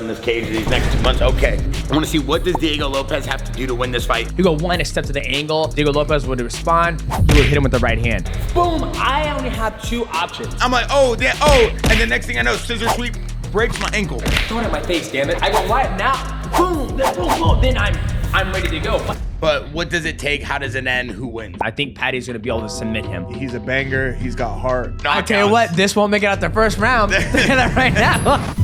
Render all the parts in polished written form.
in this cage these next 2 months. Okay, I want to see what does Diego Lopez have to do to win this fight. You go one, step to the angle. Diego Lopez would respond. He would hit him with the right hand. Boom! I only have 2 options. I'm like, and the next thing I know, scissor sweep breaks my ankle. Throw it in my face, damn it! I go right now. Boom! Then boom, boom. Then I'm ready to go. But what does it take? How does it end? Who wins? I think Paddy's gonna be able to submit him. He's a banger. He's got heart. I'll tell you what, this won't make it out the first round. Look at that right now.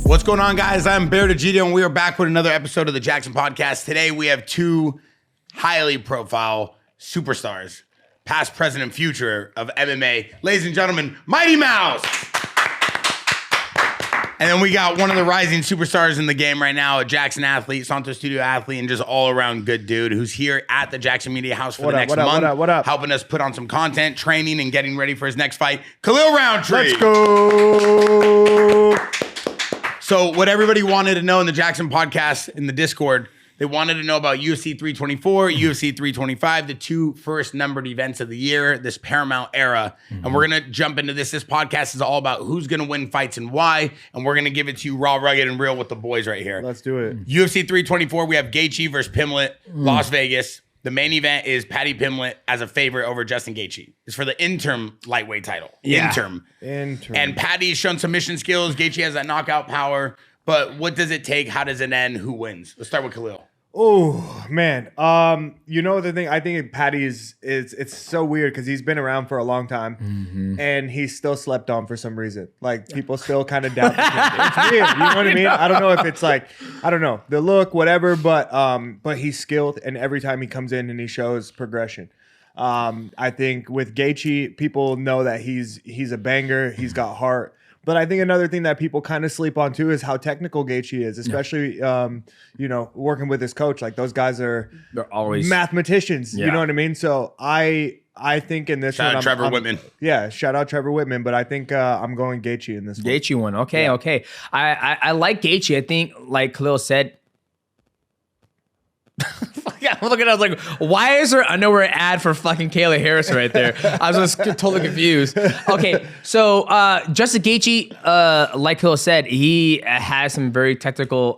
What's going on, guys? I'm Bear DeGito, and we are back with another episode of the Jaxxon Podcast. Today, we have 2 highly profile superstars, past, present, and future of MMA. Ladies and gentlemen, Mighty Mouse! And then we got one of the rising superstars in the game right now, a Jaxxon athlete, Santos Studio athlete, and just all-around good dude who's here at the Jaxxon Media House for the next month. What up? Helping us put on some content, training, and getting ready for his next fight. Khalil Rountree! Let's go! So what everybody wanted to know in the Jaxxon Podcast, in the Discord, they wanted to know about UFC 324, UFC 325, the 2 first numbered events of the year, this Paramount era. And we're going to jump into this. This podcast is all about who's going to win fights and why. And we're going to give it to you raw, rugged, and real with the boys right here. Let's do it. UFC 324, we have Gaethje versus Pimblett, Las Vegas. The main event is Paddy Pimblett as a favorite over Justin Gaethje. It's for the interim lightweight title. Yeah. Interim. And Paddy's shown submission skills. Gaethje has that knockout power. But what does it take? How does it end? Who wins? Let's start with Khalil. Oh, man. You know the thing, I think Paddy is it's so weird because he's been around for a long time and he's still slept on for some reason. Like, people still kind of doubt it's weird. You know what I mean? I don't know if it's like, I don't know, the look, whatever, but he's skilled, and every time he comes in and he shows progression. I think with Gaethje, people know that he's a banger, he's got heart. But I think another thing that people kind of sleep on too is how technical Gaethje is, especially working with his coach. Like, those guys they're always mathematicians. You know what I mean? So I think in this Shout one, out Trevor Whitman. Yeah, shout out Trevor Whitman. But I think I'm going Gaethje in this one. Gaethje one. Okay. I like Gaethje. I think, like Khalil said. I'm looking at it, I was like, why is there? I know we're an ad for fucking Kayla Harris right there. I was just totally confused. Okay, so Justin Gaethje, like Khalil said, he has some very technical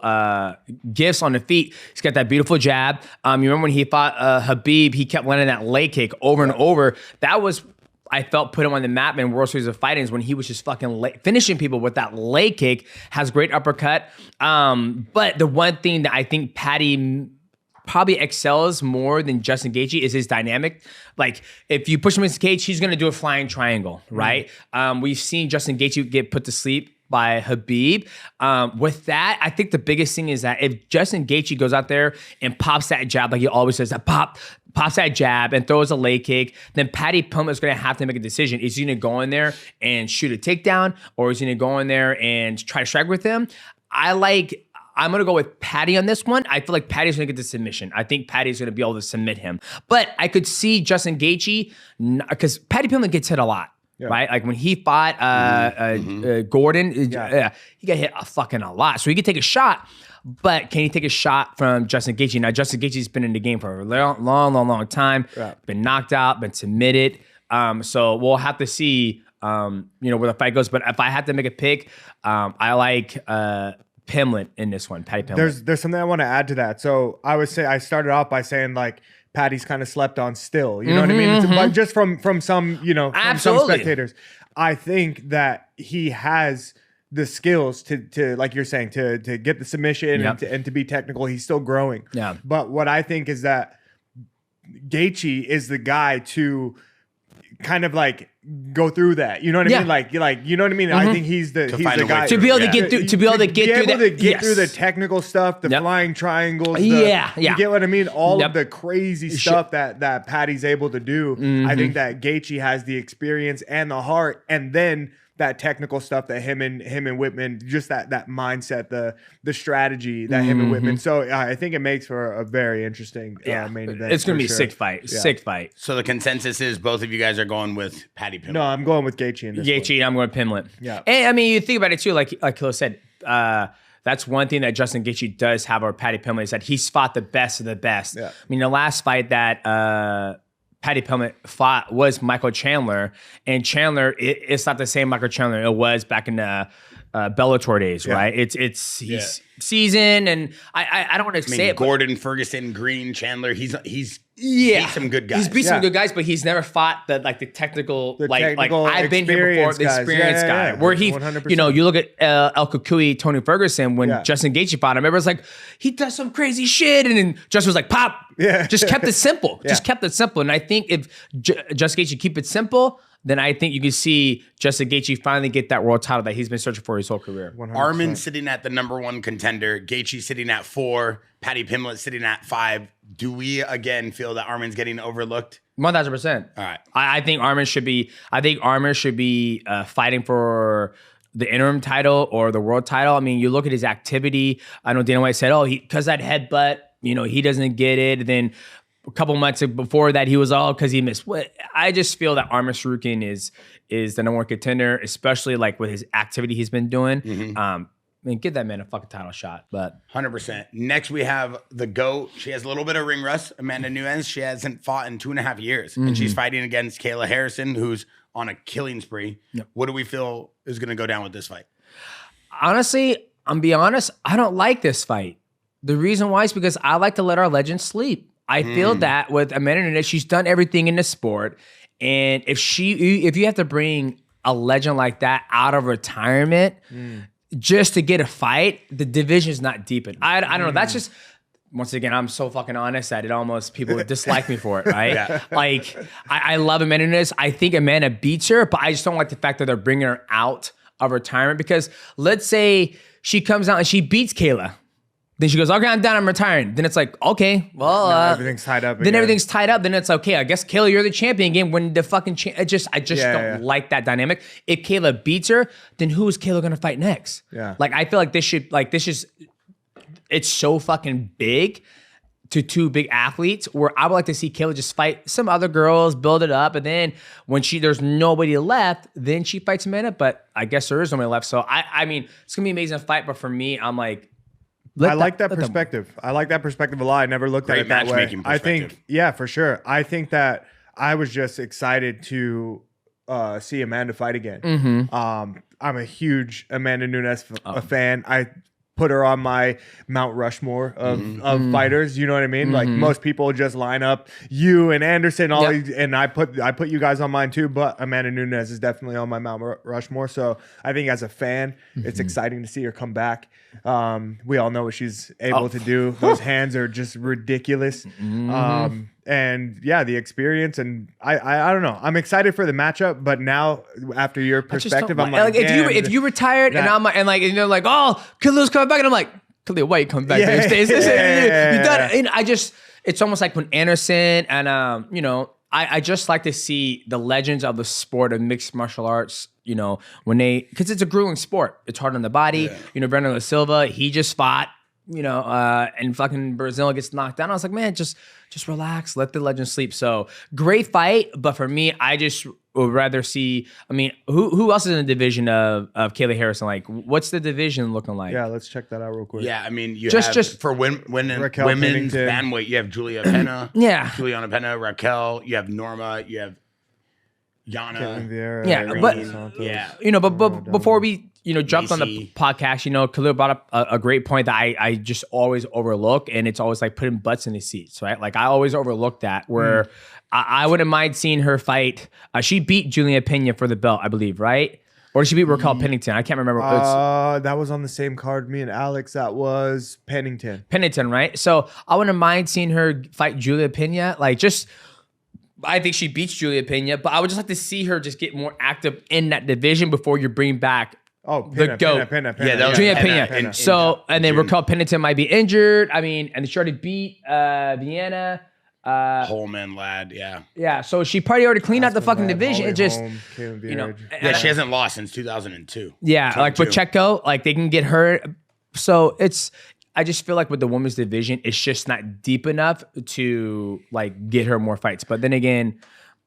gifts on the feet. He's got that beautiful jab. You remember when he fought Khabib, he kept landing that leg kick over and over. That was, I felt, put him on the map in World Series of Fighting when he was just fucking finishing people with that leg kick. Has great uppercut. But the one thing that I think Paddy probably excels more than Justin Gaethje is his dynamic. Like, if you push him into the cage, he's going to do a flying triangle, right? We've seen Justin Gaethje get put to sleep by Khabib. With that, I think the biggest thing is that if Justin Gaethje goes out there and pops that jab, like he always says, that pops that jab and throws a leg kick, then Paddy Pimblett is going to have to make a decision. Is he going to go in there and shoot a takedown, or is he going to go in there and try to strike with him? I'm going to go with Paddy on this one. I feel like Paddy's going to get the submission. I think Paddy's going to be able to submit him. But I could see Justin Gaethje, because Paddy Pimblett gets hit a lot, right? Like, when he fought Gordon, he got hit a lot. So he could take a shot, but can he take a shot from Justin Gaethje? Now, Justin Gaethje's been in the game for a long time, been knocked out, been submitted. So we'll have to see where the fight goes. But if I had to make a pick, I like Pimblett in this one, Paddy Pimblett. There's something I want to add to that. So I started off by saying, like, Paddy's kind of slept on still. You know what I mean? But just from some, from some spectators, I think that he has the skills to like you're saying, to get the submission and to be technical. He's still growing. Yeah. But what I think is that Gaethje is the guy to kind of like go through that, you know what I mean? Like you know what I mean? I think he's the guy to be able to get through through the technical stuff, the flying triangles. You get what I mean? All of the crazy stuff that Paddy's able to do. I think that Gaethje has the experience and the heart, and then that technical stuff that him and Whitman, just that mindset, the strategy that him and Whitman. So I think it makes for a very interesting main event. It's going to be a sick fight. Sick fight. So the consensus is both of you guys are going with Paddy Pimblett. No, I'm going with Gaethje in this one. I'm going with Pimblett. Yeah. And I mean, you think about it too, like Khalil said, that's one thing that Justin Gaethje does have over Paddy Pimblett is that he's fought the best of the best. Yeah. I mean, the last fight that Paddy Pimblett fought was Michael Chandler, and Chandler, it's not the same Michael Chandler it was back in the Bellator days, right? He's seasoned, and I don't want to say it. Gordon, Ferguson, Green, Chandler. He's beat some good guys. He's beat some good guys, but he's never fought the technical I've been here before, the experienced guy. Yeah, where he, 100%. you look at El Kukui, Tony Ferguson when Justin Gaethje fought him. Everyone's like, he does some crazy shit, and then Justin was like, pop. Yeah. Just kept it simple. Just kept it simple, and I think if Justin Gaethje keep it simple, then I think you can see Justin Gaethje finally get that world title that he's been searching for his whole career. 100%. Arman sitting at the #1 contender, Gaethje sitting at 4, Paddy Pimblett sitting at 5. Do we again feel that Arman's getting overlooked? 1,000%. All right. I think Arman should be. I think Arman should be fighting for the interim title or the world title. I mean, you look at his activity. I know Dana White said, "Oh, because that headbutt, he doesn't get it." Then a couple months before that, he was all because he missed. I just feel that Arman Sarukian is the #1 contender, especially like with his activity he's been doing. I mean, give that man a fucking title shot. But 100%. Next, we have the GOAT. She has a little bit of ring rust. Amanda Nunes. She hasn't fought in 2.5 years, and she's fighting against Kayla Harrison, who's on a killing spree. Yep. What do we feel is going to go down with this fight? Honestly, I'm be honest. I don't like this fight. The reason why is because I like to let our legends sleep. I feel that with Amanda Nunes, she's done everything in the sport, and if you have to bring a legend like that out of retirement just to get a fight, the division is not deepened. I don't know. That's just, once again, I'm so fucking honest that it almost people dislike me for it, right? Like I love Amanda Nunes. I think Amanda beats her, but I just don't like the fact that they're bringing her out of retirement because let's say she comes out and she beats Kayla. Then she goes, okay, I'm done, I'm retiring. Then it's like, okay, well, everything's tied up. Then everything's tied up. Then it's okay. I guess Kayla, you're the champion again. When the fucking I just don't like that dynamic. If Kayla beats her, then who is Kayla gonna fight next? Yeah. Like I feel like it's so fucking big to two big athletes where I would like to see Kayla just fight some other girls, build it up, and then when there's nobody left, then she fights Amanda. But I guess there is nobody left. So I mean, it's gonna be an amazing fight. But for me, I'm like. I like that perspective. I like that perspective a lot. I never looked at it that way. I think, for sure. I think that I was just excited to see Amanda fight again. I'm a huge Amanda Nunes fan. I put her on my Mount Rushmore of fighters. You know what I mean? Like most people just line up you and Anderson, and I put you guys on mine too. But Amanda Nunes is definitely on my Mount Rushmore. So I think as a fan, it's exciting to see her come back. We all know what she's able to do. Those hands are just ridiculous. And the experience, and I don't know. I'm excited for the matchup, but now after your perspective, I'm like if you retired and I'm like, and you're like, oh, Khalil's coming back, and I'm like, Khalil, why you coming back? You done. And it's almost like when Anderson and I just like to see the legends of the sport of mixed martial arts. Because it's a grueling sport. It's hard on the body. Breno Silva, he just fought. And fucking Brazil gets knocked down. I was like, man, just relax, let the legend sleep. So great fight, but for me, I just would rather see. I mean, who else is in the division of Kayla Harrison? Like, what's the division looking like? Yeah, let's check that out real quick. Yeah, I mean, just for women's bantamweight, you have Julia Pena. Juliana Pena, Raquel. You have Norma. You have Yana. Vieira, but before we jumped on the podcast, Khalil brought up a great point that I just always overlook, and it's always like putting butts in the seats, right? Like I always overlook that where I wouldn't mind seeing her fight. She beat Julia Pena for the belt, I believe, right? Or did she beat Raquel Pennington? I can't remember. That was on the same card, me and Alex. That was Pennington, right? So I wouldn't mind seeing her fight Julia Pena. I think she beats Julia Pena, but I would just like to see her just get more active in that division before you bring back the GOAT. Pena. Julia Pena. And then Raquel Pennington might be injured. I mean, and she already beat Vienna. Holman, lad, yeah. So she probably already cleaned out the fucking division. It just, she hasn't lost since 2002. Yeah, like Pacheco, like they can get her. So I just feel like with the women's division, it's just not deep enough to like get her more fights. But then again,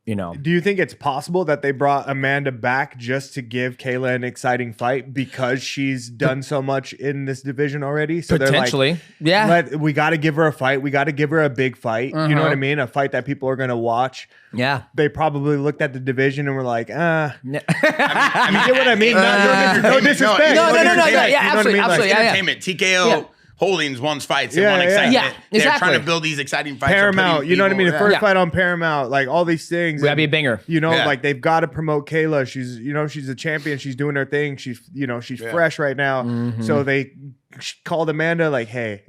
Do you think it's possible that they brought Amanda back just to give Kayla an exciting fight because she's done so much in this division already? So potentially, they're like, we got to give her a fight. We got to give her a big fight. You know what I mean? A fight that people are going to watch. Yeah. They probably looked at the division and were like, I mean, you get what I mean? No disrespect. No. Yeah, absolutely. Entertainment. TKO. Holdings wants fights. They want excitement. Yeah, exactly. They're trying to build these exciting fights. Paramount, you know what I mean? The first fight on Paramount, like all these things. Gotta be a banger. Like they've got to promote Kayla. She's a champion. She's doing her thing. She's fresh right now. So they called Amanda like, hey,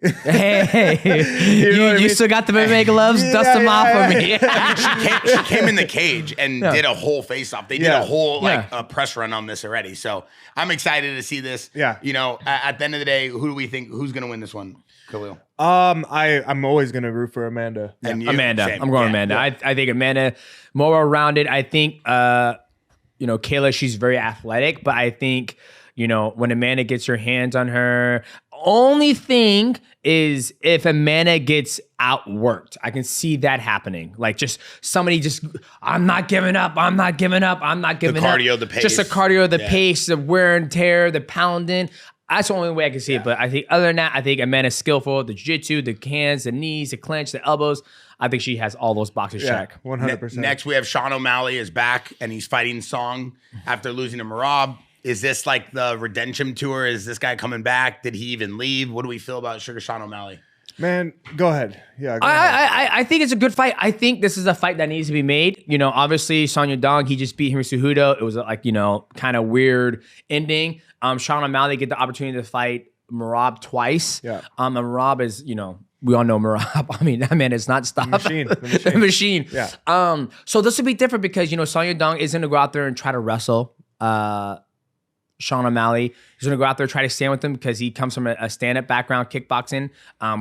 you still got the MMA gloves? Dust them off for me. She came in the cage and did a whole face-off. They did a whole press run on this already. So I'm excited to see this. Yeah. At the end of the day, who do we think who's going to win this one, Khalil? I'm always going to root for Amanda. And you? Amanda. Same. I'm going Amanda. Yeah. I think Amanda more well-rounded. I think Kayla, she's very athletic, but I think when Amanda gets her hands on her, only thing is if Amanda gets outworked. I can see that happening. Like just somebody I'm not giving up. I'm not giving up. I'm not giving up. The cardio, the pace. Just the cardio, the pace, the wear and tear, the pounding. That's the only way I can see it. But I think other than that, I think Amanda's skillful. The jiu-jitsu, the hands, the knees, the clench, the elbows. I think she has all those boxes checked. 100%. Next, we have Sean O'Malley is back, and he's fighting Song after losing to Marab. Is this like the redemption tour? Is this guy coming back? Did he even leave? What do we feel about Sugar Sean O'Malley? Man, go ahead. Yeah, I think it's a good fight. I think this is a fight that needs to be made. Obviously, Son Yadong, he just beat Henry Cejudo. It was kind of weird ending. Sean O'Malley get the opportunity to fight Marab twice. Yeah. And Marab is, we all know Marab. I mean, that man is not stopped. The machine. Yeah. So this would be different because, Son Yadong isn't going to go out there and try to wrestle Sean O'Malley. He's going to go out there, try to stand with him because he comes from a stand-up background, kickboxing.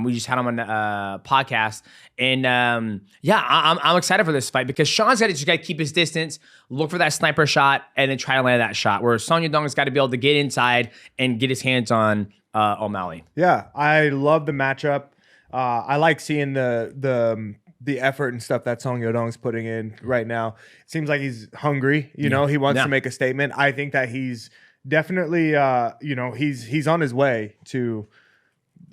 We just had him on the podcast. And I'm excited for this fight because Sean's got to keep his distance, look for that sniper shot, and then try to land that shot. Where Son Yadong's got to be able to get inside and get his hands on O'Malley. Yeah, I love the matchup. I like seeing the effort and stuff that Song Yadong's putting in right now. It seems like he's hungry. He wants to make a statement. I think that he's definitely, he's on his way to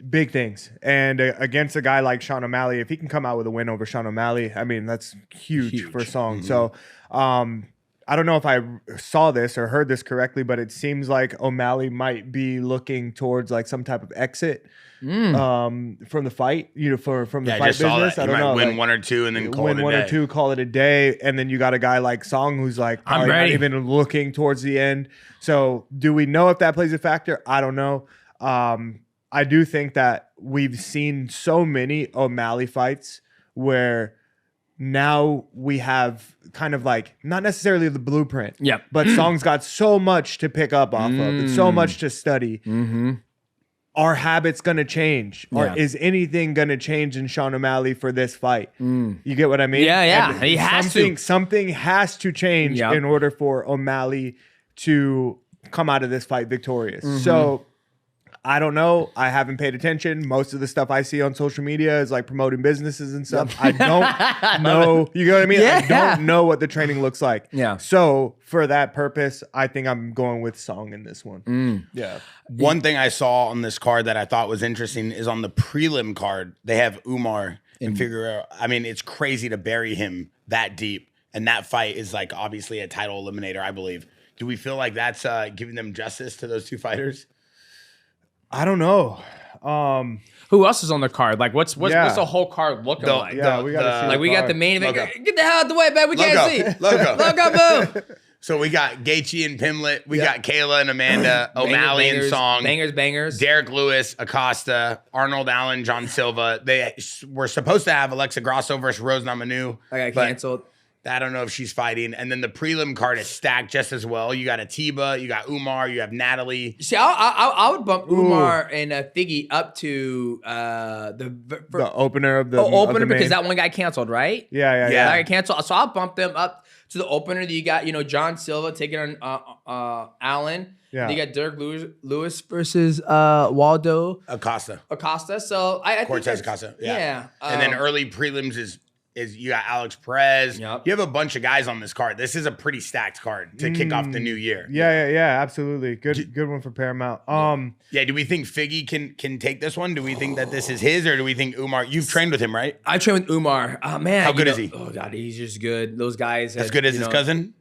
big things. And against a guy like Sean O'Malley, if he can come out with a win over Sean O'Malley, I mean, that's huge. For Song. Mm-hmm. So I don't know if I saw this or heard this correctly, but it seems like O'Malley might be looking towards like some type of exit from the fight, from the fight business. I don't know. Win one or two and then call it a day. Win one or two, call it a day. And then you got a guy like Song who's like, I'm not even looking towards the end. So do we know if that plays a factor? I don't know. I do think that we've seen so many O'Malley fights where now we have kind of like not necessarily the blueprint, but Song's got so much to pick up off of and so much to study. Mm-hmm. Are habits going to change? Or is anything going to change in Sean O'Malley for this fight? You get what I mean? Yeah. And he has to. Something has to change in order for O'Malley to come out of this fight victorious. Mm-hmm. So I don't know. I haven't paid attention. Most of the stuff I see on social media is like promoting businesses and stuff. I don't know. You know what I mean? I don't know what the training looks like. Yeah. So for that purpose, I think I'm going with Song in this one. Yeah. One thing I saw on this card that I thought was interesting is on the prelim card, they have Umar and Figueroa. I mean, it's crazy to bury him that deep. And that fight is like obviously a title eliminator, I believe. Do we feel like that's giving them justice to those two fighters? I don't know. Who else is on the card? Like, what's the whole card looking like? Yeah, we got like we got the main event. Get the hell out the way, man. We can't see. Logo, move. So we got Gaethje and Pimlet. We got Kayla and Amanda, O'Malley and Song. Bangers. Derek Lewis, Acosta, Arnold Allen, John Silva. They were supposed to have Alexa Grasso versus Rose Namajunas. I got canceled. I don't know if she's fighting. And then the prelim card is stacked just as well. You got Atiba, you got Umar, you have Natalie. See, I would bump Umar and Figgy up to the opener of the opener because that one got canceled, right? Yeah. That got canceled. So I'll bump them up to the opener. You got John Silva taking on Allen. Yeah. You got Derek Lewis versus Waldo Acosta. So I Cortez think Acosta. Yeah. And then early prelims is is you got Alex Perez. Yep. You have a bunch of guys on this card. This is a pretty stacked card to kick off the new year. Yeah, absolutely. Good one for Paramount. Yeah, do we think Figgy can take this one? Do we think that this is his, or do we think Umar? You've trained with him, right? I trained with Umar. Man, how good is he? Oh god, he's just good. Those guys as good as his cousin.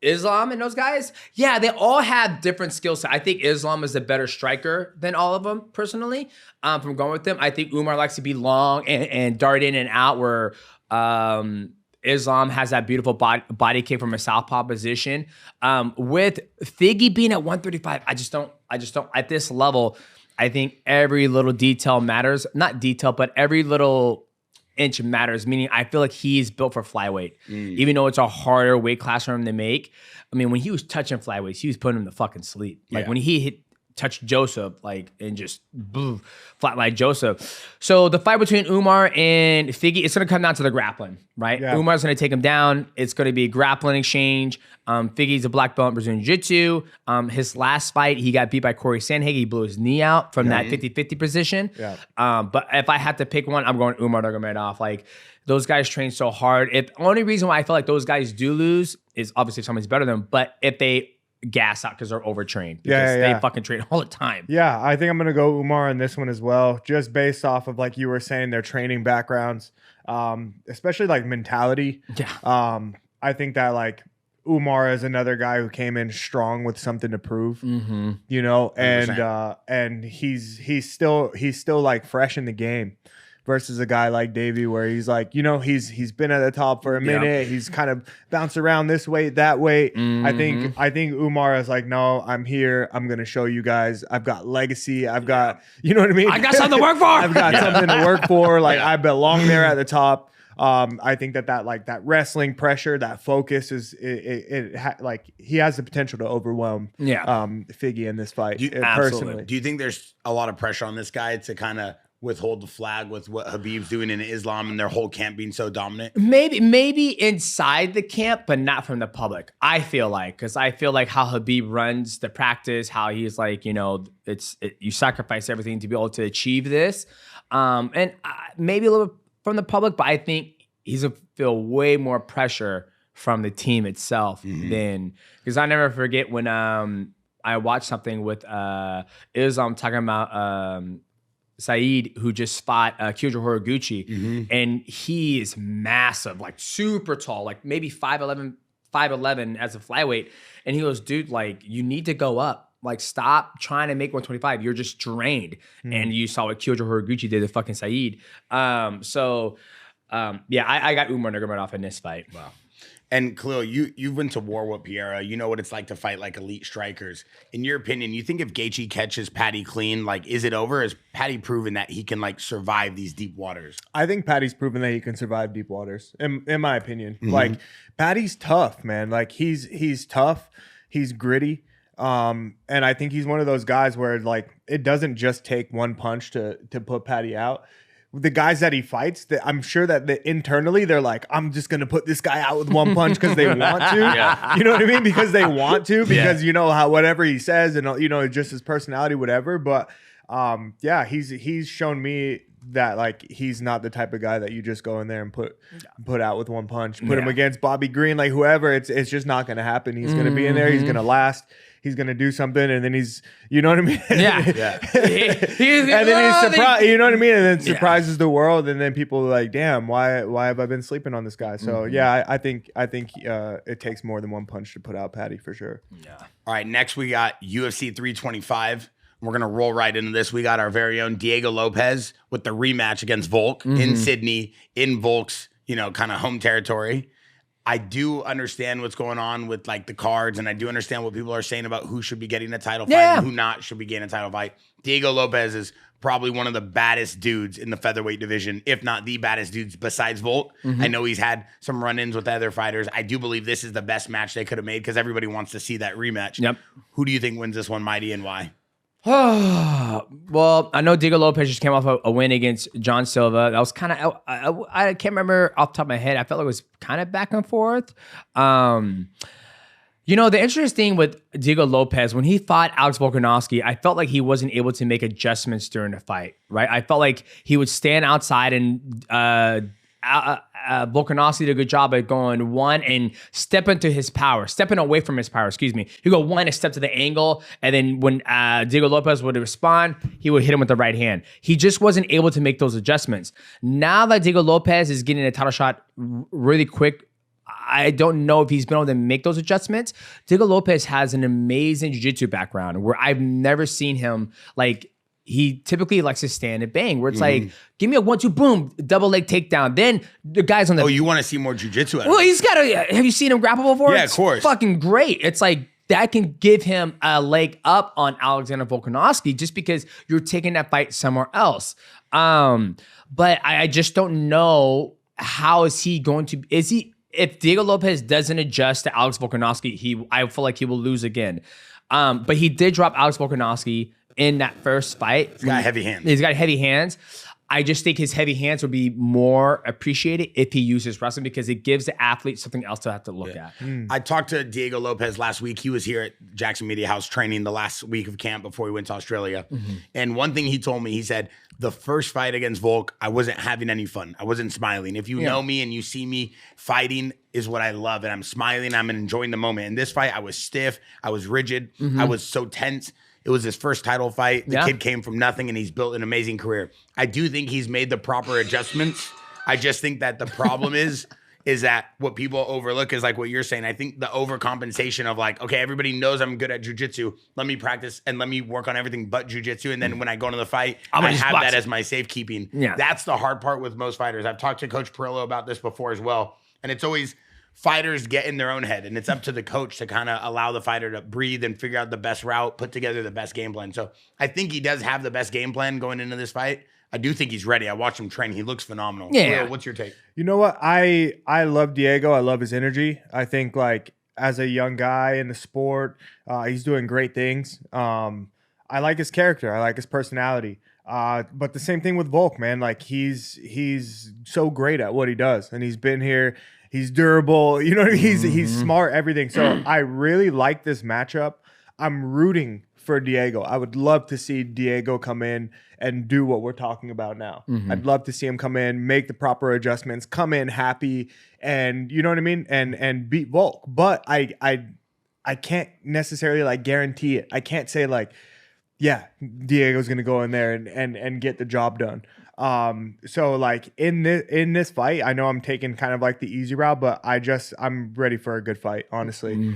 Islam and those guys, yeah, they all have different skill sets. I think Islam is a better striker than all of them, personally. From going with them, I think Umar likes to be long and dart in and out, where Islam has that beautiful body kick from a southpaw position. With Figgy being at 135, I just don't. At this level, I think every little detail matters. Not detail, but every little inch matters, meaning I feel like he's built for flyweight. Even though it's a harder weight class for him to make. I mean, when he was touching flyweights, he was putting him to fucking sleep. Like when he touched Joseph, like, and just flatline Joseph. So the fight between Umar and Figgy, it's going to come down to the grappling, right? Yeah. Umar's going to take him down. It's going to be a grappling exchange. Figgy's a black belt in Brazilian Jiu-Jitsu. His last fight, he got beat by Corey Sandhagen. He blew his knee out from that 50-50 position. Yeah. But if I had to pick one, I'm going Umar Nurmagomedov. Like, those guys train so hard. The only reason why I feel like those guys do lose is obviously if somebody's better than them, but if they gas out because they're overtrained. Because they fucking train all the time. Yeah, I think I'm going to go Umar on this one as well, just based off of, like you were saying, their training backgrounds, especially like mentality. Yeah. I think that like Umar is another guy who came in strong with something to prove, you know, and he's still like fresh in the game. Versus a guy like Davey, where he's like, you know, he's been at the top for a minute. He's kind of bounced around this way, that way. I think Umar is like, no, I'm here. I'm gonna show you guys. I've got legacy. I've got, you know what I mean? I got something to work for. I've got something to work for. Like I belong there at the top. I think that wrestling pressure, that focus is like he has the potential to overwhelm Figgy in this fight. Personally, do you think there's a lot of pressure on this guy to kind of withhold the flag with what Khabib's doing in Islam and their whole camp being so dominant? Maybe inside the camp, but not from the public. I feel like, because I feel like how Khabib runs the practice, how he's like, you know, you sacrifice everything to be able to achieve this, and maybe a little from the public, but I think he's gonna feel way more pressure from the team itself than, because I never forget when I watched something with Islam talking about Saeed, who just fought Kyoji Horiguchi, and he is massive, like super tall, like maybe 5'11" as a flyweight. And he goes, dude, like, you need to go up. Like, stop trying to make 125. You're just drained. And you saw what Kyoji Horiguchi did to fucking Saeed. I got Umar Nurmagomedov in this fight. Wow. And Khalil, you've been to war with Piera. You know what it's like to fight like elite strikers. In your opinion, you think if Gaethje catches Paddy clean, like, is it over? Is Paddy proven that he can like survive these deep waters? I think Paddy's proven that he can survive deep waters. In my opinion, like Paddy's tough, man. Like he's tough. He's gritty. And I think he's one of those guys where like it doesn't just take one punch to put Paddy out. The guys that he fights, I'm sure that internally they're like, I'm just gonna put this guy out with one punch because they want to. You know what I mean? Because they want to. Because you know how whatever he says and you know just his personality, whatever. But he's shown me that like he's not the type of guy that you just go in there and put out with one punch. Put him against Bobby Green, like whoever. It's just not gonna happen. He's gonna be in there. He's gonna last. He's gonna do something, and then he's, you know what I mean? And then he's surprised, you know what I mean? And then surprises the world, and then people are like, "Damn, why have I been sleeping on this guy?" So I think it takes more than one punch to put out Paddy for sure. Yeah. All right, next we got UFC 325. We're gonna roll right into this. We got our very own Diego Lopez with the rematch against Volk in Sydney, in Volk's, you know, kind of home territory. I do understand what's going on with like the cards, and I do understand what people are saying about who should be getting a title fight and who not should be getting a title fight. Diego Lopez is probably one of the baddest dudes in the featherweight division, if not the baddest dudes besides Volk. I know he's had some run-ins with other fighters. I do believe this is the best match they could have made because everybody wants to see that rematch. Who do you think wins this one, Mighty, and why? Well, I know Diego Lopez just came off a win against John Silva. That was kind of, I can't remember off the top of my head. I felt like it was kind of back and forth. You know, the interesting thing with Diego Lopez, when he fought Alex Volkanovski, I felt like he wasn't able to make adjustments during the fight, right? I felt like he would stand outside and Volkanovski did a good job at going one and stepping away from his power, excuse me. He'd go one and step to the angle, and then when Diego Lopez would respond, he would hit him with the right hand. He just wasn't able to make those adjustments. Now that Diego Lopez is getting a title shot really quick, I don't know if he's been able to make those adjustments. Diego Lopez has an amazing jiu-jitsu background where I've never seen him like. He typically likes to stand and bang, where it's like, give me a 1-2, boom, double leg takedown. Then the guy's on the. Oh, you want to see more jiu-jitsu? Well, he's got a. Have you seen him grapple before? Yeah, of course. Fucking great. It's like that can give him a leg up on Alexander Volkanovski just because you're taking that fight somewhere else. But I just don't know how is he going to. Is he? If Diego Lopez doesn't adjust to Alex Volkanovski, I feel like he will lose again. But he did drop Alex Volkanovski in that first fight. He's got heavy hands. He's got heavy hands. I just think his heavy hands would be more appreciated if he uses wrestling because it gives the athlete something else to have to look at. I talked to Diego Lopez last week. He was here at Jaxxon Media House training the last week of camp before he went to Australia. And one thing he told me, he said, the first fight against Volk, I wasn't having any fun. I wasn't smiling. If you know me and you see me fighting is what I love. And I'm smiling. I'm enjoying the moment. In this fight, I was stiff. I was rigid. I was so tense. It was his first title fight. The kid came from nothing, and he's built an amazing career. I do think he's made the proper adjustments. I just think that the problem is that what people overlook is like what you're saying. I think the overcompensation of like, okay, everybody knows I'm good at jiu-jitsu. Let me practice and let me work on everything but jiu-jitsu. And then when I go into the fight, I have that as my safekeeping. Yeah. That's the hard part with most fighters. I've talked to Coach Perillo about this before as well. And it's always fighters get in their own head, and it's up to the coach to kind of allow the fighter to breathe and figure out the best route, put together the best game plan. So I think he does have the best game plan going into this fight. I do think he's ready. I watched him train. He looks phenomenal. Yeah. What's your take? You know what? I love Diego. I love his energy. I think like as a young guy in the sport, he's doing great things. I like his character. I like his personality. But the same thing with Volk, man. Like he's so great at what he does, and he's been here. He's durable. You know what I mean? He's smart, everything. So I really like this matchup. I'm rooting for Diego. I would love to see Diego come in and do what we're talking about now. I'd love to see him come in, make the proper adjustments, come in happy, and you know what I mean? And beat Volk. But I can't necessarily like guarantee it. I can't say like, yeah, Diego's gonna go in there and get the job done. So like in this fight, I know I'm taking kind of like the easy route, but I'm ready for a good fight. Honestly,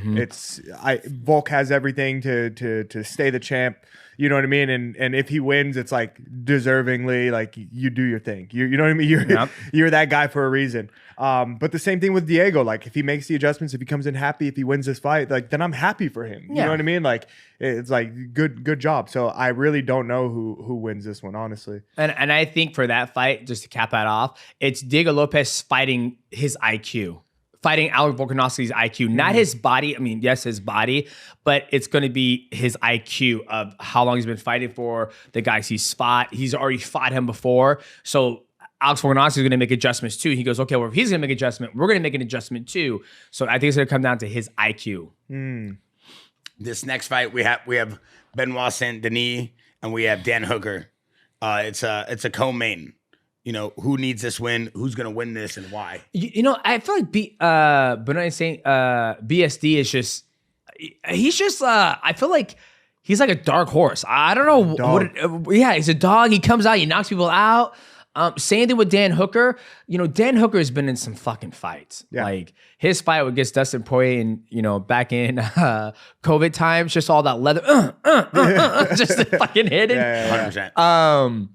Volk has everything to stay the champ. You know what I mean? And if he wins, it's like deservingly, like you do your thing. You know what I mean? You're that guy for a reason. But the same thing with Diego. Like if he makes the adjustments, if he comes in happy, if he wins this fight, like then I'm happy for him. You know what I mean? Like it's like good job. So I really don't know who wins this one, honestly. And I think for that fight, just to cap that off, it's Diego Lopez fighting his IQ. Fighting Alex Volkanovski's IQ, not his body. I mean, yes, his body, but it's going to be his IQ of how long he's been fighting for, the guys he's fought. He's already fought him before. So Alex Volkanovski is going to make adjustments too. He goes, okay, well, if he's going to make an adjustment, we're going to make an adjustment too. So I think it's going to come down to his IQ. This next fight, we have Benoit Saint Denis and we have Dan Hooker. It's a co-main. You know, who needs this win? Who's going to win this and why? You know, I feel like Benoit Saint BSD is just, he's just, I feel like he's like a dark horse. I don't know. He's a dog. He comes out, he knocks people out. Same thing with Dan Hooker. You know, Dan Hooker has been in some fucking fights. Yeah. Like his fight against Dustin Poirier, and you know, back in COVID times, just all that leather, just to fucking hit it. 100%.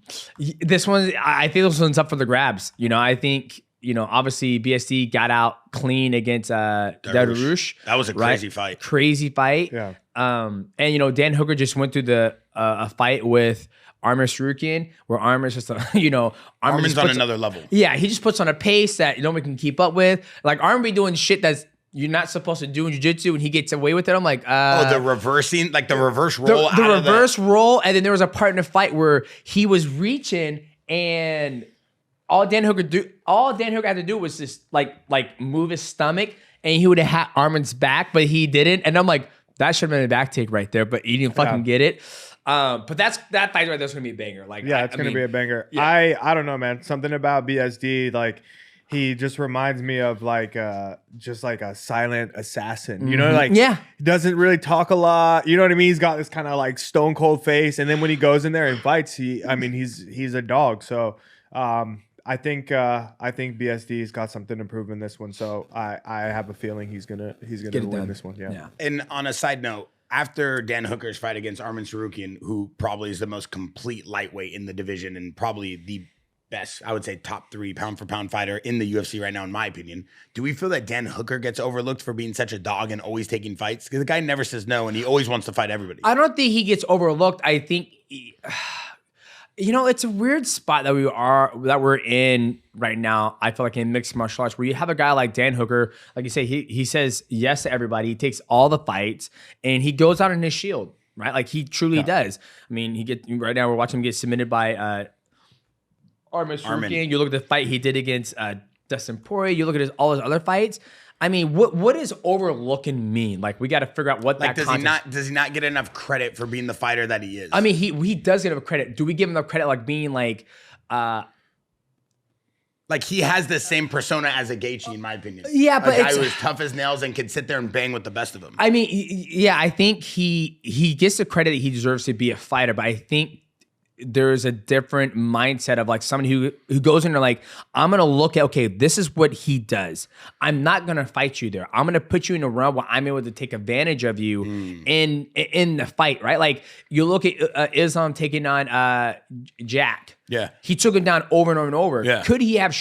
This one, I think this one's up for the grabs. You know, I think, you know, obviously BSD got out clean against Dariush. That was a crazy fight. Crazy fight. Yeah. And you know, Dan Hooker just went through a fight with Arman Sarukian, where Arman's just, Arman's on another level. Yeah, he just puts on a pace that nobody can keep up with. Like Arman be doing shit that's you're not supposed to do in jiu-jitsu, and he gets away with it. I'm like, the reversing, like the reverse roll. The reverse roll, and then there was a part in the fight where he was reaching, and all Dan Hooker had to do was just like move his stomach, and he would have had Arman's back, but he didn't. And I'm like, that should have been a back take right there, but he didn't fucking get it. But that fight right there's gonna be a banger. Like, yeah, it's gonna be a banger. Yeah. I don't know, man. Something about BSD, like he just reminds me of just like a silent assassin. You know, like Yeah. he doesn't really talk a lot. You know what I mean? He's got this kind of like stone cold face, and then when he goes in there and fights, he's a dog. So I think BSD's got something to prove in this one. So I have a feeling he's gonna win this one. Yeah. And on a side note, after Dan Hooker's fight against Arman Sarukian, who probably is the most complete lightweight in the division and probably the best, I would say top 3 pound for pound fighter in the UFC right now, in my opinion. Do we feel that Dan Hooker gets overlooked for being such a dog and always taking fights? Because the guy never says no and he always wants to fight everybody. I don't think he gets overlooked. I think, it's a weird spot that we're in right now. I feel like in mixed martial arts, where you have a guy like Dan Hooker, like you say, he says yes to everybody. He takes all the fights and he goes out on his shield, right? Like he truly does. I mean, right now we're watching him get submitted by Arman. You look at the fight he did against Dustin Poirier. You look at all his other fights. I mean, what does overlooking mean? Like, we got to figure out what that context. Does he not get enough credit for being the fighter that he is? I mean, he does get enough credit. Do we give him the credit like being like he has the same persona as a Gaethje, in my opinion. Yeah, but a guy who is tough as nails and can sit there and bang with the best of them. I mean, yeah, I think he gets the credit that he deserves to be a fighter, but I think there's a different mindset of like somebody who goes in there like, I'm going to look at, okay, this is what he does. I'm not going to fight you there. I'm going to put you in a realm where I'm able to take advantage of you in the fight, right? Like you look at Islam taking on Jack. Yeah. He took him down over and over and over. Yeah. Could he have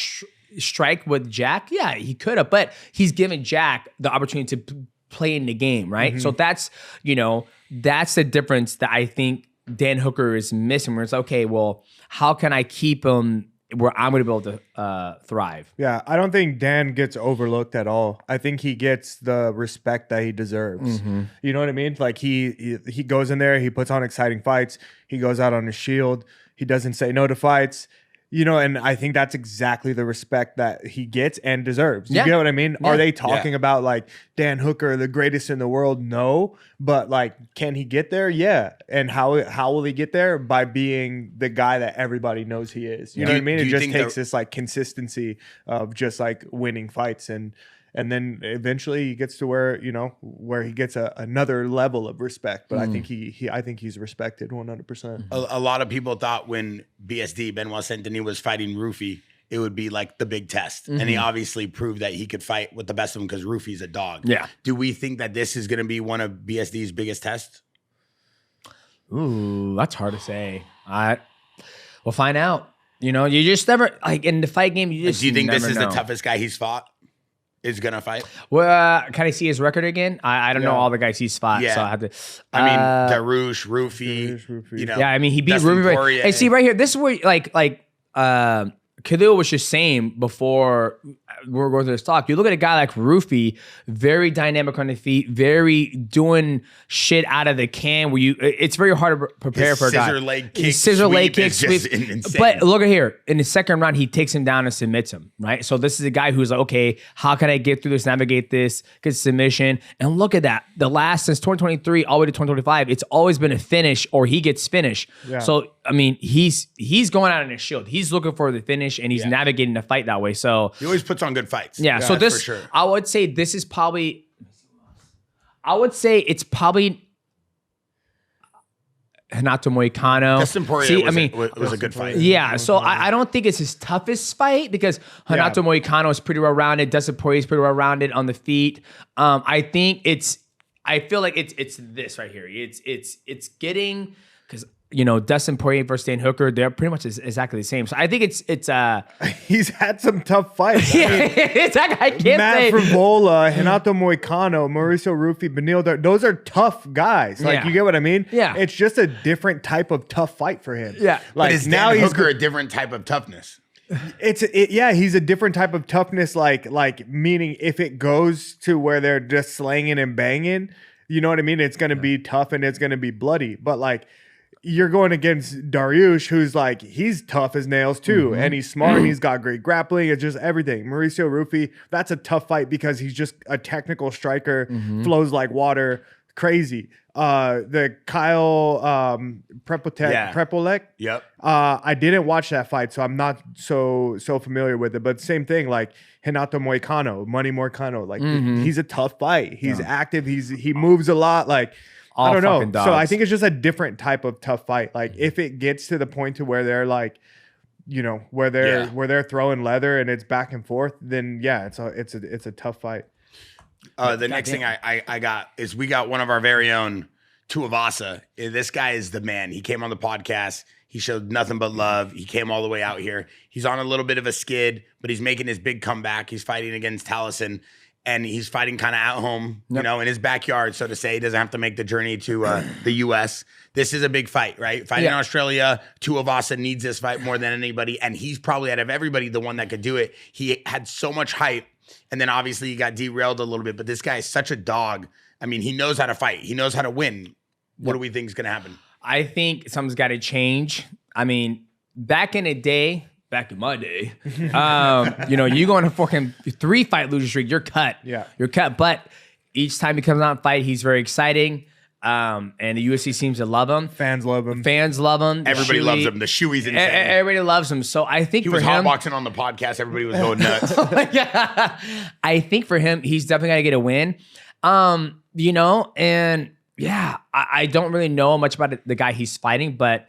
strike with Jack? Yeah, he could have, but he's given Jack the opportunity to play in the game, right? So that's the difference that I think Dan Hooker is missing, where it's okay, well, how can I keep him where I'm going to be able to thrive? Yeah, I don't think Dan gets overlooked at all. I think he gets the respect that he deserves. You know what I mean? Like he goes in there, he puts on exciting fights, he goes out on his shield, he doesn't say no to fights. And I think that's exactly the respect that he gets and deserves. You get what I mean? Yeah. Are they talking about like Dan Hooker, the greatest in the world? No. But like, can he get there? Yeah. And how will he get there? By being the guy that everybody knows he is. You know what I mean? It just takes this like consistency of just like winning fights and then eventually he gets to where he gets another level of respect. But I think I think he's respected 100%. A lot of people thought when BSD Benoit Saint-Denis was fighting Rufy, it would be like the big test, and he obviously proved that he could fight with the best of them because Rufy's a dog. Yeah. Do we think that this is going to be one of BSD's biggest tests? Ooh, that's hard to say. We'll find out. You just never like in the fight game. Do you think this is the toughest guy he's fought? Is gonna fight? Well, can I see his record again? I don't know all the guys he's fought, so I have to. I mean, Darush, Rufy. Yeah, I mean, he beat Rufy. Hey, see right here. This is where Khalil was just saying before we're going through this talk. You look at a guy like Rufy, very dynamic on the feet, very doing shit out of the can. It's very hard to prepare for a guy. Scissor leg kick, sweep. But look at here. In the second round, he takes him down and submits him, right? So this is a guy who's like, okay, how can I get through this, navigate this, get submission? And look at that. The last, since 2023 all the way to 2025, it's always been a finish or he gets finished. Yeah. So, I mean, he's going out on his shield. He's looking for the finish and he's navigating the fight that way. So he always puts on good fights. Yeah. So this, for sure. I would say this is probably, it's probably Renato Moicano. Dustin Poirier was a good fight. Yeah. So I don't think it's his toughest fight because Renato Moicano is pretty well rounded. Dustin Poirier is pretty well rounded on the feet. I feel like it's this right here. It's getting, because Dustin Poirier versus Dan Hooker, they're pretty much exactly the same. So I think it's he's had some tough fights. I can't say. Matt Frivola, Renato Moicano, Mauricio Rufy, Benil, those are tough guys. Like, you get what I mean? Yeah. It's just a different type of tough fight for him. Yeah. Like, but is now Dan Hooker a different type of toughness? He's a different type of toughness, like meaning if it goes to where they're just slanging and banging, you know what I mean? It's going to be tough and it's going to be bloody. But like, you're going against Dariush, who's like, he's tough as nails too. And he's smart. He's got great grappling. It's just everything. Mauricio Rufy, that's a tough fight because he's just a technical striker, flows like water, crazy. The Kyle Prepolek. Yep. I didn't watch that fight, so I'm not so familiar with it. But same thing, like Renato Money Moicano. Like he's a tough fight. He's active. He moves a lot. Like All I don't know. fucking dogs. So I think it's just a different type of tough fight. Like if it gets to the point to where they're like, you know, where they're throwing leather and it's back and forth, then yeah, it's a tough fight. The next thing I got is we got one of our very own Tuivasa. This guy is the man. He came on the podcast. He showed nothing but love. He came all the way out here. He's on a little bit of a skid, but he's making his big comeback. He's fighting against Tallison, and he's fighting kind of at home, you know, in his backyard, so to say. He doesn't have to make the journey to the U.S. This is a big fight, right? Fighting in Australia, Tuivasa needs this fight more than anybody, and he's probably out of everybody the one that could do it. He had so much hype, and then obviously he got derailed a little bit, but this guy is such a dog. I mean, he knows how to fight. He knows how to win. What do we think is going to happen? I think something's got to change. I mean, back in my day, you know, you go on a fucking 3-fight losing streak, you're cut. Yeah. You're cut. But each time he comes out and fight, he's very exciting. And the UFC seems to love him. Fans love him. Everybody loves him. The shoey's insane. Everybody loves him. So I think he was hotboxing on the podcast. Everybody was going nuts. I think for him, he's definitely got to get a win. You know, and yeah, I don't really know much about the guy he's fighting, but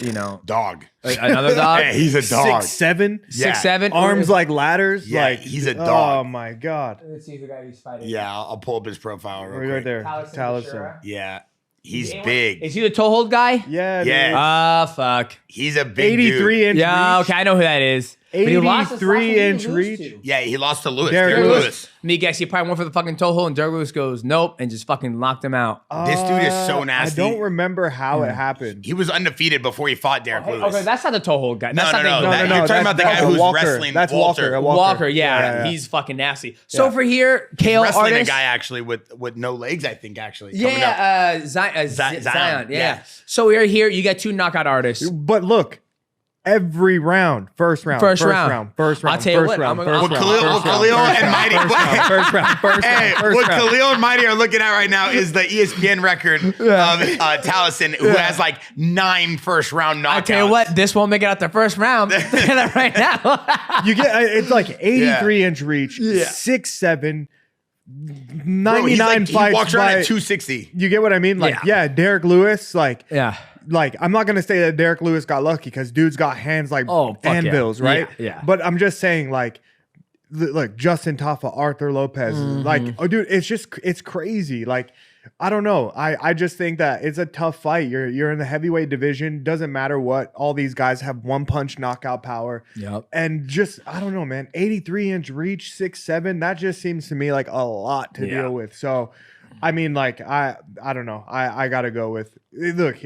you know, dog, like another dog. Hey, he's a dog. 6'7", Yeah. 6'7", arms like ladders. Yeah, like he's a dog. Oh my god. Let's see the guy he's fighting. Yeah, I'll pull up his profile real quick. Right there, Tallison. Tallison. Yeah, he's big. Is he the toe hold guy? Yeah, Yeah. dude. Ah, fuck. He's a big 83 dude. inch. Yeah, reach. okay, I know who that is. But he lost his last 83 one. Who inch did he lose reach. to? Yeah, he lost to Lewis. Derek Derek Lewis. Lewis. Me guess he probably went for the fucking toe hold, and Derek Lewis goes nope and just fucking locked him out. This dude is so nasty. I don't remember how it happened. He was undefeated before he fought Derek Lewis. Okay, that's not the toe hold guy. No, That's no, not no. the- That- You're talking about the guy who's Walker. wrestling That's Walter. Walker, yeah, Yeah. he's fucking nasty. So Yeah. for here, Kale Wrestling artist, a guy actually with no legs, I think, actually. coming up. yeah, Zion, Zion, yeah. yeah. So we're here. You got 2 knockout artists. But look, every round, first round. First round. First tell you round. what, I'm gonna- What Khalil and Mighty. Hey, what Khalil and Mighty are looking at right now is the ESPN record of Tallison, who has like 9 first-round knockouts. I tell you what, this won't make it out the first round. Right now. You get it's like 83 inch reach, 6'7", 99 he fights. walks around by, at 260. You get what I mean? Like, Yeah. yeah, Derek Lewis, like, Yeah. like I'm not gonna say that Derek Lewis got lucky because dude's got hands like Oh, fuck yeah. anvils, right? Yeah. But I'm just saying, like, look, Justin Taffa, Arthur Lopez, like, oh, dude, it's crazy. Like, I don't know. I just think that it's a tough fight. You're in the heavyweight division. Doesn't matter what. All these guys have one punch knockout power. Yep. And just I don't know, man. 83 inch reach, 6'7". That just seems to me like a lot to deal with. So, I mean, like I don't know. I gotta go with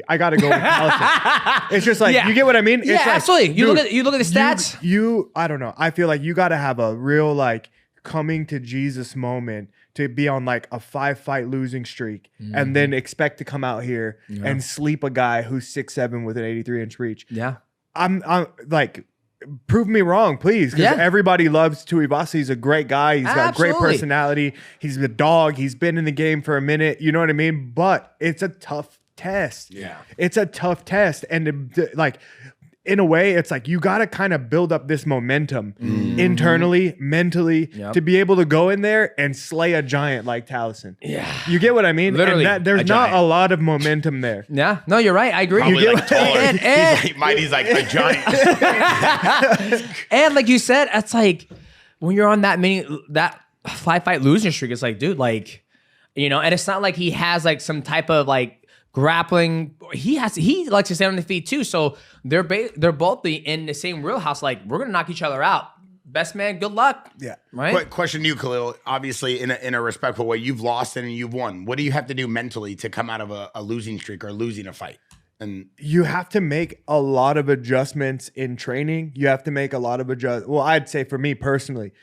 I gotta go with Tallison. It's just like you get what I mean. It's Yeah, like, absolutely. You dude, look at the stats. You I don't know. I feel like you gotta have a real like coming to Jesus moment to be on like a 5-fight losing streak and then expect to come out here and sleep a guy who's 6'7" with an 83 inch reach. Yeah. I'm like, prove me wrong, please. Because everybody loves Tuivasa. He's a great guy. He's got great personality. He's a dog. He's been in the game for a minute. You know what I mean? But it's a tough test. Yeah. It's a tough test. And like, in a way, it's like you got to kind of build up this momentum internally, mentally, to be able to go in there and slay a giant like Tallison. Yeah. You get what I mean? Literally, and there's a not giant. a lot of momentum there. Yeah. No, you're right. I agree. Probably like taller. And- He's like, Mighty's like a giant. And like you said, it's like when you're on that 5-fight losing streak, it's like, dude, like, you know, and it's not like he has like some type of like grappling. He likes to stand on the feet too. So they're both in the same wheelhouse. Like, we're gonna knock each other out. Best man, good luck. Yeah. Right. Question to you, Khalil. Obviously, in a respectful way, you've lost and you've won. What do you have to do mentally to come out of a losing streak or losing a fight? And You have to make a lot of adjustments in training. You have to make a lot of Well, I'd say for me personally,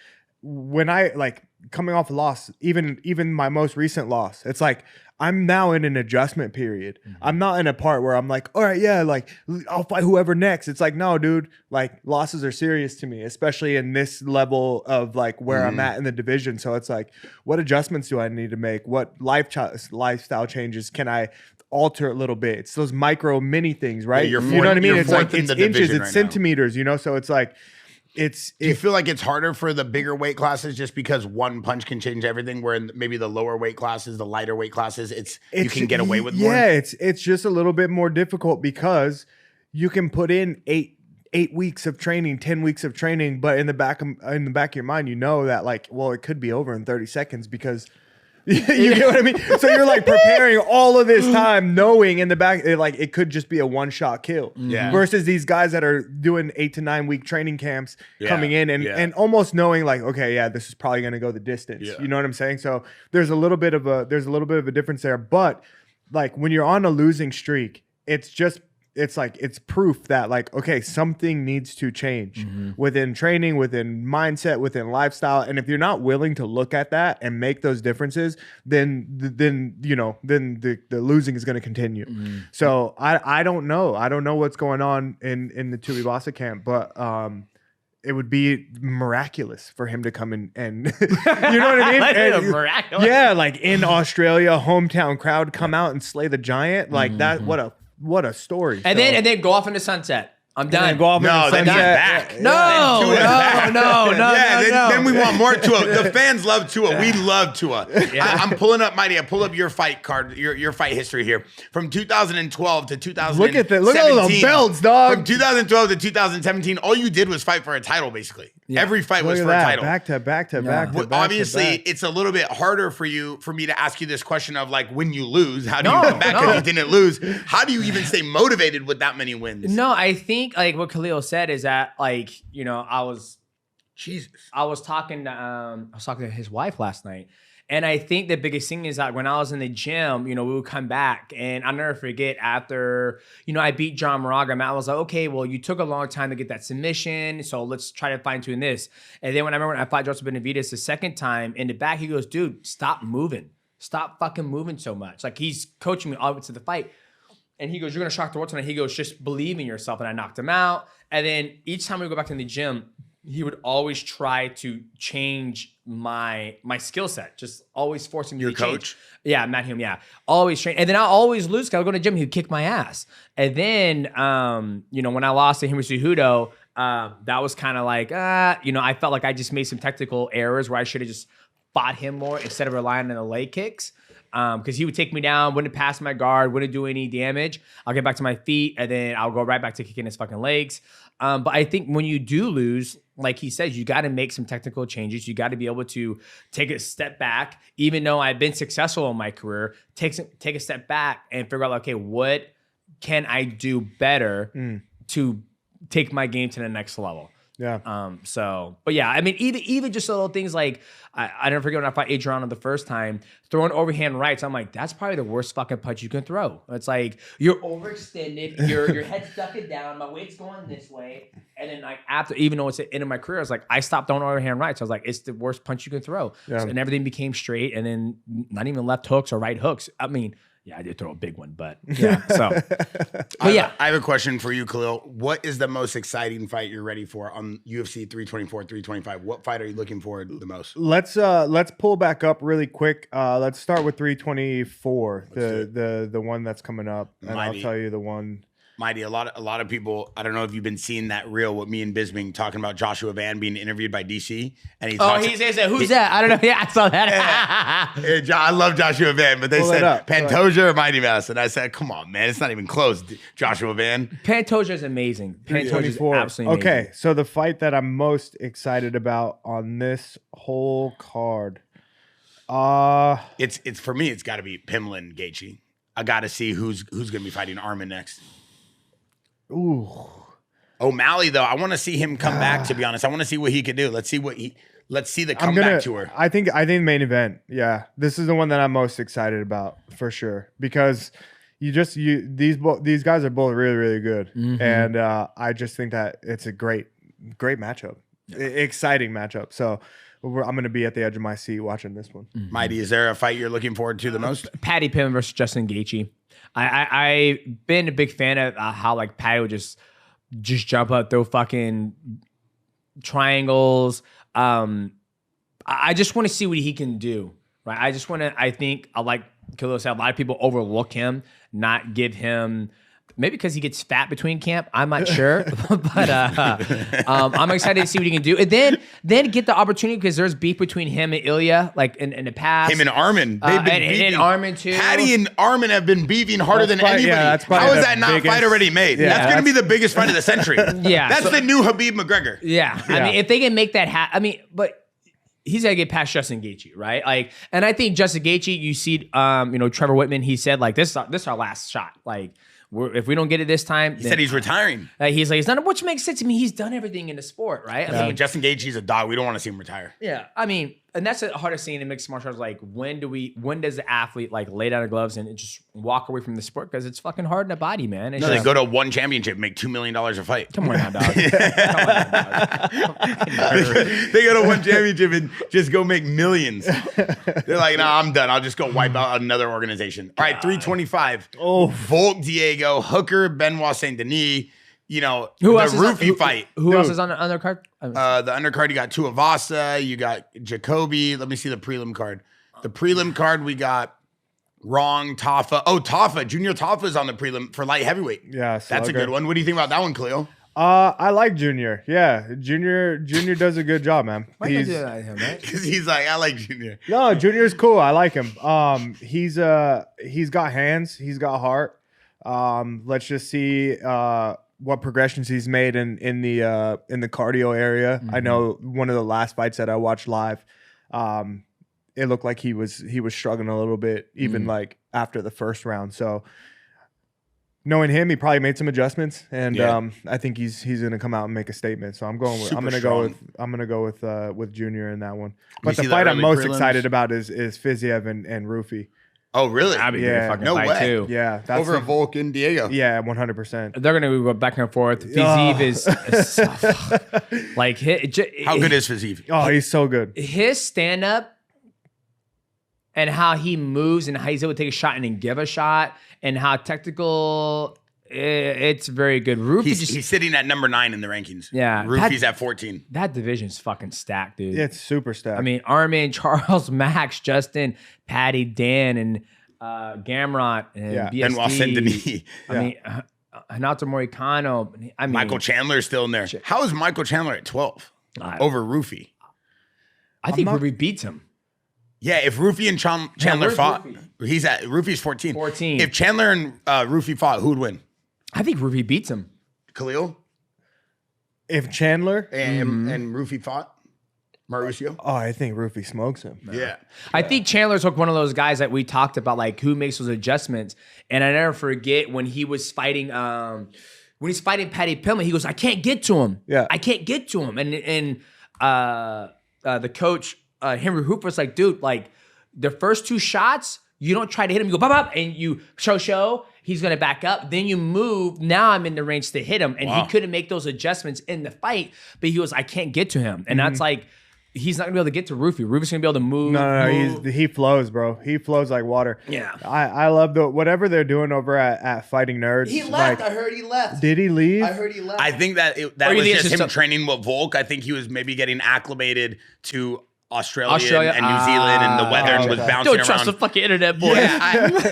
when I like coming off a loss, even my most recent loss, it's like I'm now in an adjustment period. I'm not in a part where I'm like, all right, yeah, like I'll fight whoever next. It's like, no, dude, like losses are serious to me, especially in this level of like where I'm at in the division. So it's like, what adjustments do I need to make? What lifestyle changes can I alter a little bit? It's those micro mini things, right? Yeah, you know what I mean? It's like it's it's inches, it's right centimeters, you know? So it's like, Do you feel like it's harder for the bigger weight classes just because one punch can change everything? Where in maybe the lower weight classes, the lighter weight classes, you can get away with more. Yeah, it's just a little bit more difficult because you can put in eight weeks of training, 10 weeks of training, but in the back of your mind, you know that like, well, it could be over in 30 seconds because. You get what I mean? So you're like preparing all of this time, knowing in the back, it could just be a one-shot kill. Yeah. Versus these guys that are doing 8 to 9 week training camps coming in and almost knowing like, okay, yeah, this is probably going to go the distance. Yeah. You know what I'm saying? So there's a little bit of a difference there. But like when you're on a losing streak, it's proof that like, okay, something needs to change within training, within mindset, within lifestyle. And if you're not willing to look at that and make those differences, then the losing is going to continue. So I don't know. I don't know what's going on in the Tuivasa camp, but it would be miraculous for him to come in and you know what I mean? Miraculous. Yeah, like in Australia, hometown crowd come out and slay the giant. Like that, what a story. And then go off into sunset. I'm done. Go off No, then he's back. No. Then we want more Tua. The fans love Tua. We love Tua. I'm pulling up, Mighty. I pull up your fight card, your fight history here from 2012 to 2017. Look at all the belts, dog. From 2012 to 2017, all you did was fight for a title, basically. Yeah. Every fight was for a title. Back to back. Obviously, it's a little bit harder for me to ask you this question of like when you lose, how do you come back because you didn't lose? How do you even stay motivated with that many wins? No, I think like what Khalil said is that like, you know, I was talking to his wife last night. And I think the biggest thing is that when I was in the gym, you know, we would come back and I'll never forget after, you know, I beat John Moraga, Matt was like, okay, well, you took a long time to get that submission. So let's try to fine tune this. And then when I fought Joseph Benavidez the second time in the back, he goes, dude, stop moving. Stop fucking moving so much. Like he's coaching me all the way to the fight. And he goes, you're going to shock the world tonight. He goes, just believe in yourself. And I knocked him out. And then each time we go back in the gym, he would always try to change my skill set, just always forcing me to change. Your coach? Yeah, Matt Hume, yeah. Always train. And then I'll always lose because I'll go to the gym, he'd kick my ass. And then, you know, when I lost to Henry Cejudo, that was kind of like, you know, I felt like I just made some technical errors where I should have just fought him more instead of relying on the leg kicks. Because he would take me down, wouldn't pass my guard, wouldn't do any damage. I'll get back to my feet, and then I'll go right back to kicking his fucking legs. But I think when you do lose, like he says, you got to make some technical changes. You got to be able to take a step back. Even though I've been successful in my career, take a step back and figure out, okay, what can I do better to take my game to the next level? Yeah. But yeah, I mean, even just little things like I never forget when I fought Adriano the first time, throwing overhand rights. I'm like, that's probably the worst fucking punch you can throw. It's like you're overextended, your head's stuck it down, my weight's going this way, and then like after, even though it's the end of my career, I was like, I stopped throwing overhand rights. I was like, it's the worst punch you can throw, and everything became straight, and then not even left hooks or right hooks. I mean. Yeah, I did throw a big one, but yeah. So, but yeah, I have a question for you, Khalil. What is the most exciting fight you're ready for on UFC 324, 325? What fight are you looking for the most? Let's pull back up really quick. Let's start with 324, the one that's coming up, and Mighty. I'll tell you the one. Mighty, a lot of people. I don't know if you've been seeing that reel with me and Bisbing talking about Joshua Van being interviewed by DC, and he said, "Who's that?" I don't know. Yeah, I saw that. I love Joshua Van, but they said Pantoja or Mighty Mouse, and I said, "Come on, man, it's not even close." Joshua Van. Pantoja is amazing. Pantoja is absolutely amazing. Okay, so the fight that I'm most excited about on this whole card, it's for me. It's got to be Pimlin and Gaethje. I got to see who's going to be fighting Arman next. Ooh. O'Malley, though, I want to see him come back, to be honest. I want to see what he could do. Let's see the comeback tour. I think main event. Yeah. This is the one that I'm most excited about for sure. Because these guys are both really, really good. Mm-hmm. And I just think that it's a great matchup. Exciting matchup. So I'm gonna be at the edge of my seat watching this one. Mighty, is there a fight you're looking forward to the most? Paddy Pimbleton versus Justin Gaethje. I've been a big fan of how like Paddy would just jump up, throw fucking triangles. I just want to see what he can do, right? I think like Khalil said, a lot of people overlook him, not give him, maybe because he gets fat between camp. I'm not sure, but I'm excited to see what he can do. And then get the opportunity because there's beef between him and Ilya, like in the past. Him and Arman. They've been beefing. And Arman too. Patty and Arman have been beefing harder than anybody. Yeah, how is that not fight already made? Yeah, that's going to be the biggest fight of the century. Yeah. That's the new Khabib McGregor. Yeah. I mean, if they can make that but he's got to get past Justin Gaethje, right? Like, and I think Justin Gaethje, you see, Trevor Whitman, he said like, this is our last shot. Like, if we don't get it this time, he said he's retiring. He's like, he's done it, which makes sense. I mean, he's done everything in the sport, right? I mean, Justin Gaethje's a dog. We don't want to see him retire. Yeah, I mean, and that's the hardest thing in mixed martial arts. Like, when does the athlete like lay down the gloves and just walk away from the sport because it's fucking hard in the body, man. It's They go to one championship, make $2 million a fight. Come on now, dog. They go to one championship and just go make millions. They're like, nah, I'm done. I'll just go wipe out another organization. All right, 325. Oh, Volk, Diego, Hooker, Benoit Saint Denis. Who the else Roofie fight. Who else is on the undercard? The undercard, you got Tuivasa, you got Jacoby. Let me see the prelim card. The prelim card, we got Wrong, Tafa. Oh, Tafa. Junior Tafa is on the prelim for light heavyweight. Yeah, that's a good one. What do you think about that one, Khalil? I like Junior. Yeah, Junior does a good job, man. Why do that him, right? Because he's like, I like Junior. No, Junior's cool. I like him. He's got hands. He's got heart. Let's just see what progressions he's made in the cardio area. Mm-hmm. I know one of the last fights that I watched live, it looked like he was struggling a little bit, even like after the first round. So knowing him, he probably made some adjustments, and I think he's gonna come out and make a statement. So I'm gonna go with Junior in that one. But the fight I'm most excited about is Fiziev and Roofie. Oh, really? That'd be a good fucking fight too. Yeah, that's over Volk and Diego. Yeah, 100%. They're gonna go back and forth. Fiziev is like how good is Fiziev? Oh, he's so good. His stand up and how he moves and how he's able to take a shot and then give a shot and how technical. It's very good. He's sitting at number 9 in the rankings. Yeah, Roofie's at 14. That division's fucking stacked, dude. Yeah, it's super stacked. I mean, Arman, Charles, Max, Justin, Patty, Dan, and Gamrot, and BSD. Benoit Saint Denis. I mean, Hanato Morikano. I mean, Michael Chandler's still in there. How is Michael Chandler at 12 over Roofie? I think Roofie beats him. Yeah, if Roofie and Chandler fought, Roofie's 14. 14. If Chandler and Roofie fought, who would win? I think Roofie beats him. Khalil? If Chandler and Roofie fought? Mauricio? Oh, I think Roofie smokes him. Yeah. I think Chandler's like one of those guys that we talked about, like who makes those adjustments. And I never forget when he was fighting Paddy Pimbleton, he goes, I can't get to him. Yeah. I can't get to him. And the coach, Henry Hooper's like, dude, like the first 2 shots, you don't try to hit him. You go, bop, bop, and you show. He's going to back up. Then you move. Now I'm in the range to hit him. And he couldn't make those adjustments in the fight. But he goes, I can't get to him. And that's like, he's not going to be able to get to Roofie. Roofie's going to be able to move. No, he flows, bro. He flows like water. Yeah. I love whatever they're doing over at Fighting Nerds. He left. I heard he left. Did he leave? I heard he left. I think that was just him training with Volk. I think he was maybe getting acclimated to Australia and New Zealand, and the weather was bouncing around. Don't trust the fucking internet, boy. Yeah,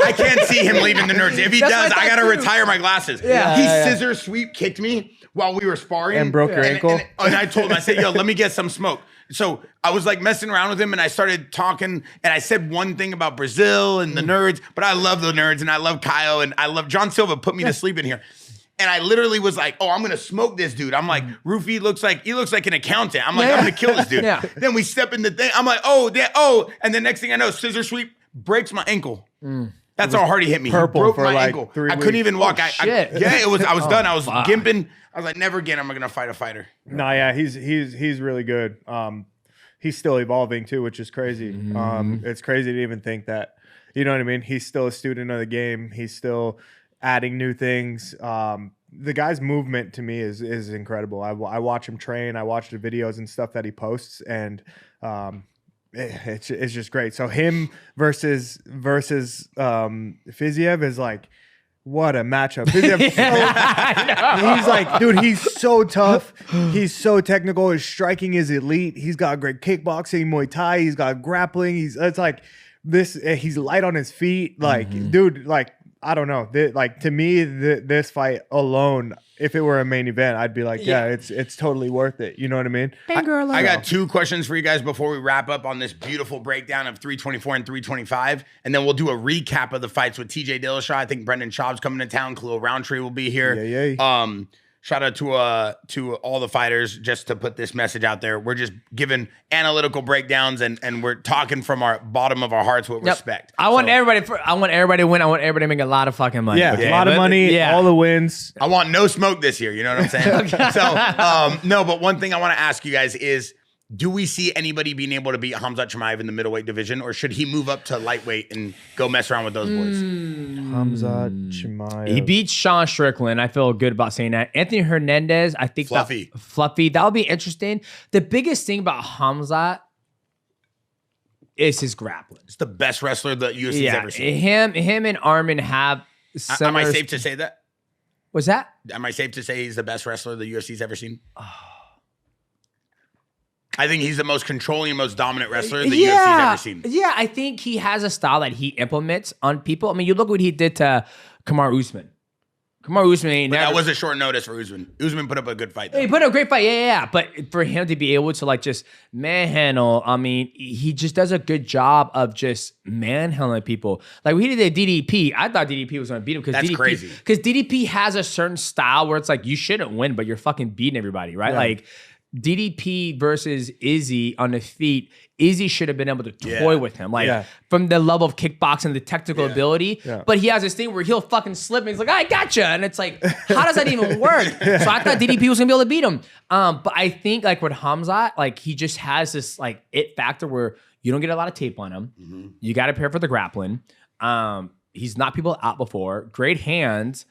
I can't see him leaving the Nerds. If he does, I got to retire my glasses. Yeah. He scissor sweep kicked me while we were sparring. And broke your ankle. And I told him, I said, yo, let me get some smoke. So I was like messing around with him, and I started talking, and I said one thing about Brazil and the Nerds, but I love the Nerds, and I love Kyle, and I love John Silva put me to sleep in here. And I literally was like, oh, I'm going to smoke this dude. I'm like, Roofie looks like an accountant. I'm like, I'm going to kill this dude. Yeah. Then we step in the thing. I'm like, oh. And the next thing I know, scissor sweep breaks my ankle. That's how hard he hit me. Purple he broke for my like ankle. 3 I couldn't weeks. even walk. Shit. I was done. I was gimping. I was like, never again am I going to fight a fighter. No, yeah, he's really good. He's still evolving too, which is crazy. It's crazy to even think that, you know what I mean? He's still a student of the game. He's still adding new things. the guy's movement to me is incredible. I watch him train. I watch the videos and stuff that he posts, and it's just great. So him versus Fiziev is like, what a matchup. Fiziev, he's like, dude, he's so tough. He's so technical. His striking is elite. He's got great kickboxing, Muay Thai. He's got grappling. He's light on his feet. Like, dude, like, I don't know. To me, this fight alone, if it were a main event, I'd be like, yeah, it's totally worth it. You know what I mean? I got 2 questions for you guys before we wrap up on this beautiful breakdown of 324 and 325. And then we'll do a recap of the fights with TJ Dillashaw. I think Brendan Schaub's coming to town. Khalil Rountree will be here. Yeah. Shout out to all the fighters, just to put this message out there. We're just giving analytical breakdowns and we're talking from our bottom of our hearts with respect. I want everybody to win. I want everybody to make a lot of fucking money. Yeah, a lot of money, all the wins. I want no smoke this year. You know what I'm saying? So, no, but one thing I want to ask you guys is, do we see anybody being able to beat Khamzat Chimaev in the middleweight division, or should he move up to lightweight and go mess around with those boys? Khamzat Chimaev. He beats Sean Strickland. I feel good about saying that. Anthony Hernandez, I think Fluffy. That'll be interesting. The biggest thing about Khamzat is his grappling. It's the best wrestler the UFC's ever seen. Him and Arman have similar... Am I safe to say that? What's that? Am I safe to say he's the best wrestler the UFC's ever seen? I think he's the most controlling and most dominant wrestler the UFC's ever seen. Yeah, I think he has a style that he implements on people. I mean, you look what he did to Kamaru Usman. Kamaru Usman ain't that was a short notice for Usman. Usman put up a good fight, though. He put up a great fight, yeah. But for him to be able to like just manhandle, I mean, he just does a good job of just manhandling people. Like when he did the DDP, I thought DDP was going to beat him because that's crazy. Because DDP has a certain style where it's like you shouldn't win, but you're fucking beating everybody, right? Yeah. Like DDP versus Izzy on the feet. Izzy should have been able to toy with him, like from the level of kickboxing, the technical ability. Yeah. But he has this thing where he'll fucking slip and he's like, I gotcha. And it's like, how does that even work? So I thought DDP was gonna be able to beat him. But I think like with Khamzat, like he just has this like it factor where you don't get a lot of tape on him. Mm-hmm. You got to prepare for the grappling. He's knocked people out before. Great hands.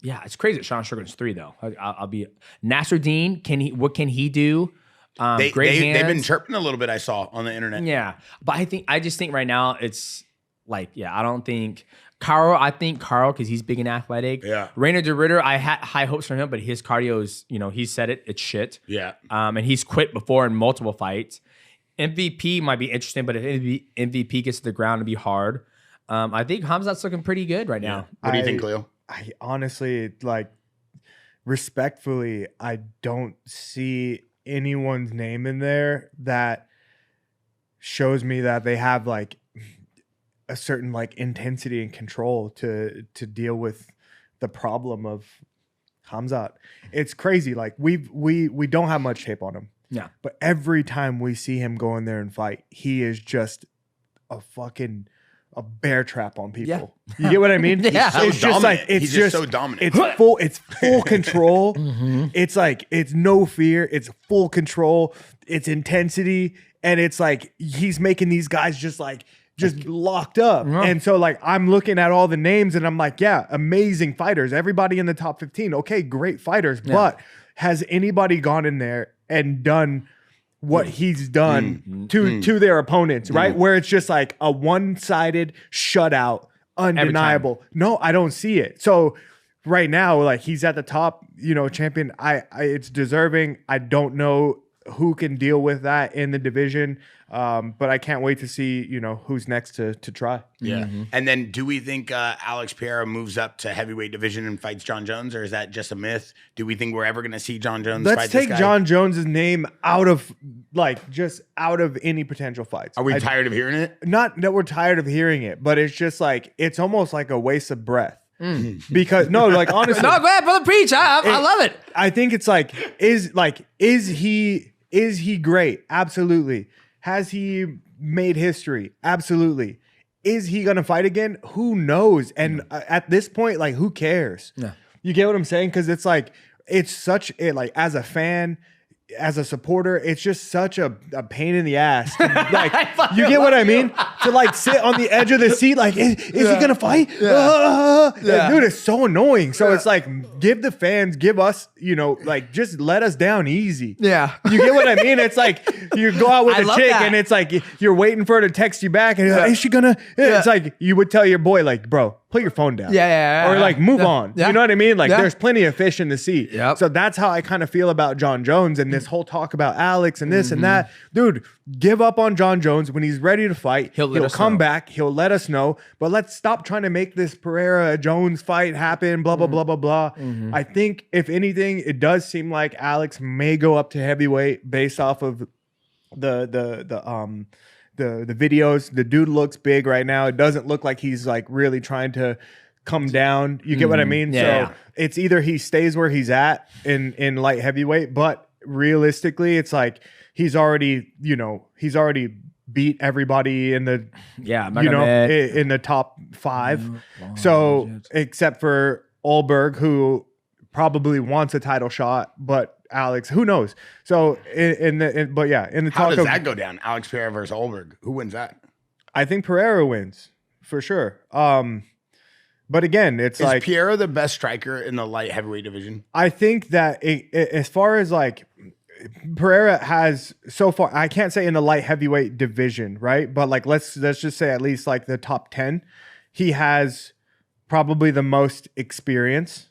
Yeah, it's crazy that Sean Strickland's 3 though. I'll be Nasruddin. What can he do? Great hands. They've been chirping a little bit. I saw on the internet. Yeah, but I just think right now it's like I don't think Carl. I think Carl because he's big and athletic. Yeah. Rainer de Ritter. I had high hopes for him, but his cardio is he said it's shit. Yeah. And he's quit before in multiple fights. MVP might be interesting, but if MVP gets to the ground, it'd be hard. I think Khamzat's looking pretty good right now. What do you think, Cleo? I honestly, respectfully, I don't see anyone's name in there that shows me that they have like a certain intensity and control to deal with the problem of Khamzat. It's crazy. Like we don't have much tape on him. Yeah. But every time we see him go in there and fight, he is just a bear trap on people. Yeah. You get what I mean? Yeah. He's just so dominant. It's full control. Mm-hmm. It's it's no fear. It's full control. It's intensity. And it's he's making these guys just locked up. Mm-hmm. And so I'm looking at all the names and I'm like, yeah, amazing fighters. Everybody in the top 15. Okay, great fighters. Yeah. But has anybody gone in there and done what he's done to their opponents, right? Where it's just a one-sided shutout, undeniable. No, I don't see it. So right now, he's at the top, champion. It's deserving. I don't know who can deal with that in the division. But I can't wait to see, who's next to try. Yeah. Mm-hmm. And then do we think Alex Pereira moves up to heavyweight division and fights John Jones, or is that just a myth? Do we think we're ever going to see John Jones fight this guy? Let's take John Jones' name out of just out of any potential fights. Are we tired of hearing it? Not that we're tired of hearing it, but it's just it's almost like a waste of breath. Because honestly, no, go ahead, brother, preach. I love it. I think it's is he great? Absolutely. Has he made history? Absolutely. Is he going to fight again? Who knows? And at this point, who cares? Yeah. You get what I'm saying? Because it's as a fan, as a supporter, it's just such a pain in the ass. You get what I mean? to like sit on the edge of the seat, like, is he gonna fight? Dude, it's so annoying. So it's like, give the fans, give us, like, just let us down easy. Yeah. You get what I mean? It's like you go out with I a love chick that. and it's like you're waiting for her to text you back, and you're like, is she gonna? It's like you would tell your boy, like, bro, put your phone down. Yeah. Or like move on. Yeah. You know what I mean? Like Yeah. there's plenty of fish in the sea. Yep. So that's how I kind of feel about John Jones and this whole talk about Alex and this and that. Dude, give up on John Jones. When he's ready to fight, he'll come back. He'll let us know. But let's stop trying to make this Pereira Jones fight happen. Blah blah blah blah blah. I think if anything, it does seem like Alex may go up to heavyweight based off of the videos. The dude looks big right now. It doesn't look like he's like really trying to come down. You get what I mean? Yeah. So it's either he stays where he's at in light heavyweight, but realistically, it's like he's already beat everybody in the in the top 5. So except for Olberg, who probably wants a title shot, but Alex, who knows? So in the How talk does that go down? Alex Pereira versus Olberg. Who wins that? I think Pereira wins for sure. But again, it's Is like Pereira the best striker in the light heavyweight division? I think that as far as like Pereira has so far, I can't say in the light heavyweight division, right? But like let's just say at least like the top 10, he has probably the most experience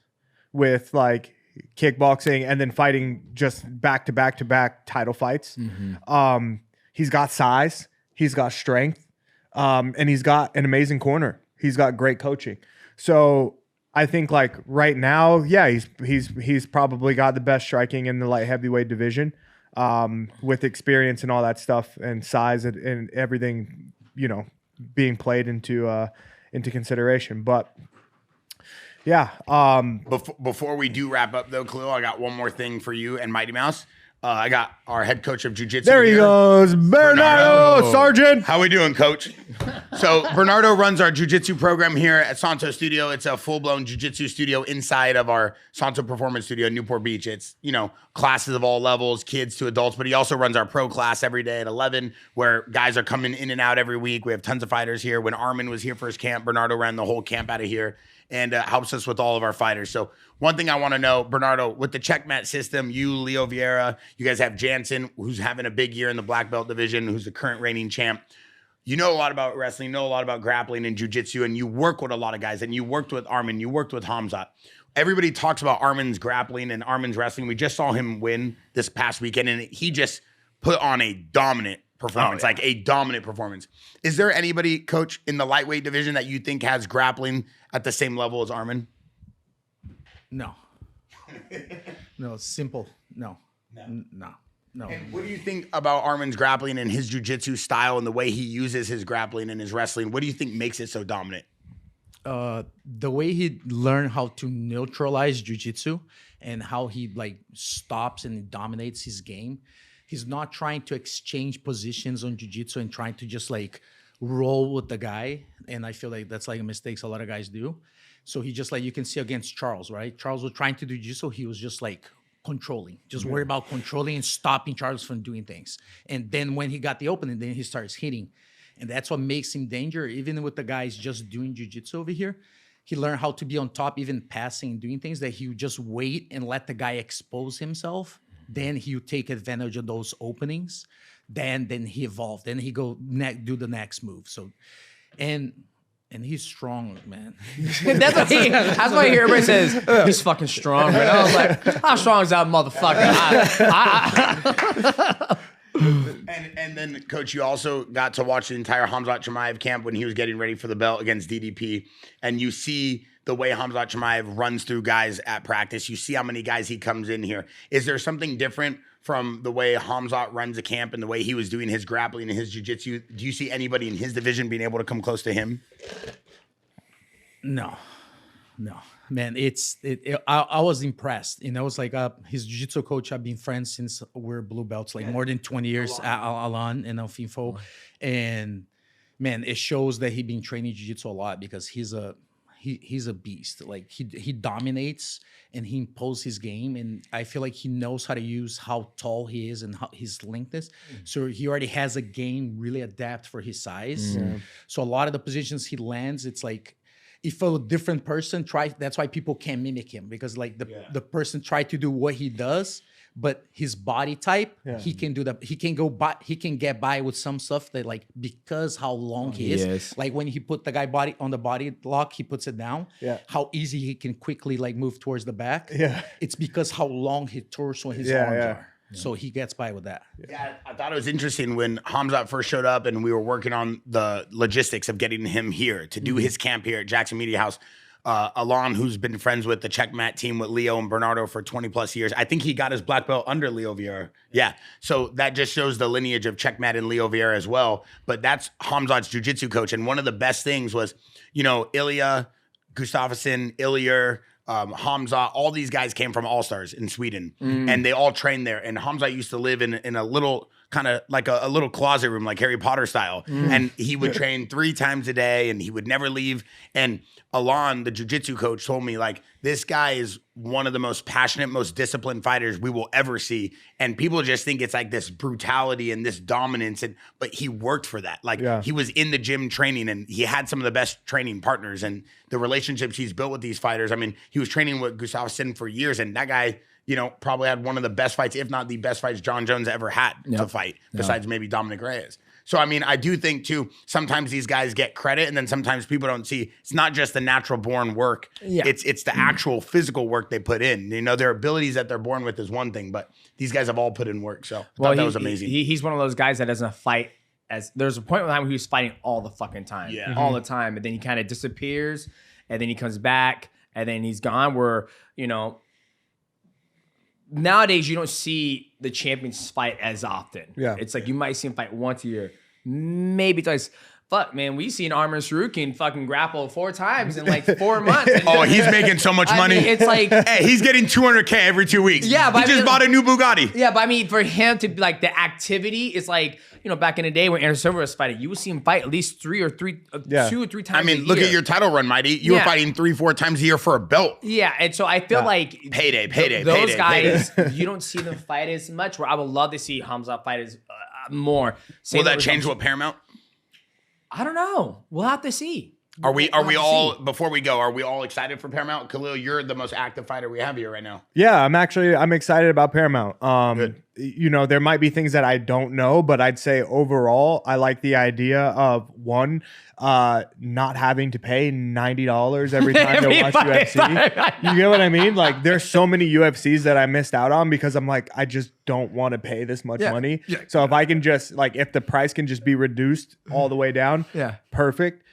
with like kickboxing and then fighting just back to back title fights. He's got size, he's got strength, and he's got an amazing corner. He's got great coaching. So I think like right now, yeah, he's probably got the best striking in the light heavyweight division, with experience and all that stuff and size and everything, being played into consideration. But yeah. Before we do wrap up though, Khalil, I got one more thing for you and Mighty Mouse. I got our head coach of jiu-jitsu. There he goes, Bernardo Sargent. How we doing, coach? So Bernardo runs our jiu-jitsu program here at Santo Studio. It's a full-blown jiu-jitsu studio inside of our Santo Performance Studio in Newport Beach. It's, classes of all levels, kids to adults, but he also runs our pro class every day at 11, where guys are coming in and out every week. We have tons of fighters here. When Arman was here for his camp, Bernardo ran the whole camp out of here and helps us with all of our fighters. So one thing I want to know, Bernardo, with the checkmat system, you, Leo Vieira, you guys have Jansen, who's having a big year in the black belt division, who's the current reigning champ. You know a lot about wrestling, know a lot about grappling and jiu-jitsu, and you work with a lot of guys, and you worked with Arman, you worked with Khamzat. Everybody talks about Arman's grappling and Arman's wrestling. We just saw him win this past weekend, and he just put on a dominant performance, like a dominant performance. Is there anybody, coach, in the lightweight division that you think has grappling at the same level as Arman? No. No, it's simple. No. And what do you think about Arman's grappling and his jiu-jitsu style and the way he uses his grappling and his wrestling? What do you think makes it so dominant? The way he learned how to neutralize jiu-jitsu and how he like stops and dominates his game. He's not trying to exchange positions on jiu-jitsu and trying to just like roll with the guy. And I feel like that's like a mistake a lot of guys do. So he just like, you can see against Charles, right? Charles was trying to do jiu-jitsu. He was just like controlling, just worried about controlling and stopping Charles from doing things. And then when he got the opening, then he starts hitting. And that's what makes him dangerous. Even with the guys just doing jiu-jitsu over here, he learned how to be on top, even passing and doing things that he would just wait and let the guy expose himself. Then he would take advantage of those openings. Then he evolved. Then he go do the next move. So, and he's strong, man. That's what I hear everybody says. He's fucking strong. Right? I was like, how strong is that motherfucker? And then, Coach, you also got to watch the entire Khamzat Chimaev camp when he was getting ready for the belt against DDP. And you see the way Khamzat Chimaev runs through guys at practice. You see how many guys he comes in here. Is there something different from the way Khamzat runs a camp and the way he was doing his grappling and his jiu-jitsu? Do you see anybody in his division being able to come close to him? No, man. I was impressed. It's like his jiu-jitsu coach. I've been friends since we're blue belts, like more than 20 years. Alan and Alfinfo, and man, it shows that he's been training jiu-jitsu a lot because he's he's a beast. Like he dominates and he imposes his game, and I feel like he knows how to use how tall he is and how his length is. So he already has a game really adapt for his size. So a lot of the positions he lands, it's like if a different person tries, that's why people can't mimic him, because like the person tried to do what he does, but his body type, he can do that. He can go by, he can get by with some stuff that like, because how long he is. Like when he put the guy body on the body lock, he puts it down. How easy he can quickly like move towards the back. It's because how long his torso and his arms are. So he gets by with that. Yeah, I thought it was interesting when Khamzat first showed up and we were working on the logistics of getting him here to do his camp here at Jaxxon Media House. Alon, who's been friends with the Checkmat team with Leo and Bernardo for 20 plus years. I think he got his black belt under Leo Vieira. Yeah. So that just shows the lineage of Checkmat and Leo Vieira as well. But that's Khamzat's jiu-jitsu coach. And one of the best things was, you know, Ilya, Gustafsson, Ilir, Khamzat, all these guys came from All-Stars in Sweden. And they all trained there. And Khamzat used to live in a little kind of like a little closet room, like Harry Potter style. And he would train 3 times a day and he would never leave. And Alon, the jiu-jitsu coach, told me like, this guy is one of the most passionate, most disciplined fighters we will ever see. And people just think it's like this brutality and this dominance. But he worked for that. Like he was in the gym training and he had some of the best training partners and the relationships he's built with these fighters. I mean, he was training with Gustafsson for years and that guy, you know, probably had one of the best fights, if not the best fights John Jones ever had to fight, besides maybe Dominic Reyes. So, I mean, I do think, too, sometimes these guys get credit and then sometimes people don't see. It's not just the natural born work. It's the actual physical work they put in. You know, their abilities that they're born with is one thing, but these guys have all put in work. So, I thought that was amazing. He's one of those guys that doesn't fight as... There's a point in time where he was fighting all the fucking time. All the time. And then he kind of disappears and then he comes back and then he's gone where, you know... Nowadays, you don't see the champions fight as often. It's like you might see him fight once a year, maybe twice. Fuck, man, we seen Arman Sarukian fucking grapple 4 times in like 4 months. He's making so much money. I mean, it's like, hey, he's getting 200K every 2 weeks. Yeah, but he just bought a new Bugatti. Yeah, but I mean, for him to be like the activity is like, you know, back in the day when Anderson Silva was fighting, you would see him fight at least 2 or 3 times. I mean, look at your title run, Mighty. You were fighting 3-4 times a year for a belt. Yeah, and so I feel like payday. Those guys, you don't see them fight as much. Where I would love to see Khamzat fight as more. Will that change with Paramount? I don't know. We'll have to see. Are we all, before we go, are we all excited for Paramount? Khalil, you're the most active fighter we have here right now. Yeah, I'm excited about Paramount. You know, there might be things that I don't know, but I'd say overall, I like the idea of not having to pay $90 every time to watch UFC. You get what I mean? Like, there's so many UFCs that I missed out on because I'm like, I just don't want to pay this much money. So if I can just, like, if the price can just be reduced all the way down, perfect.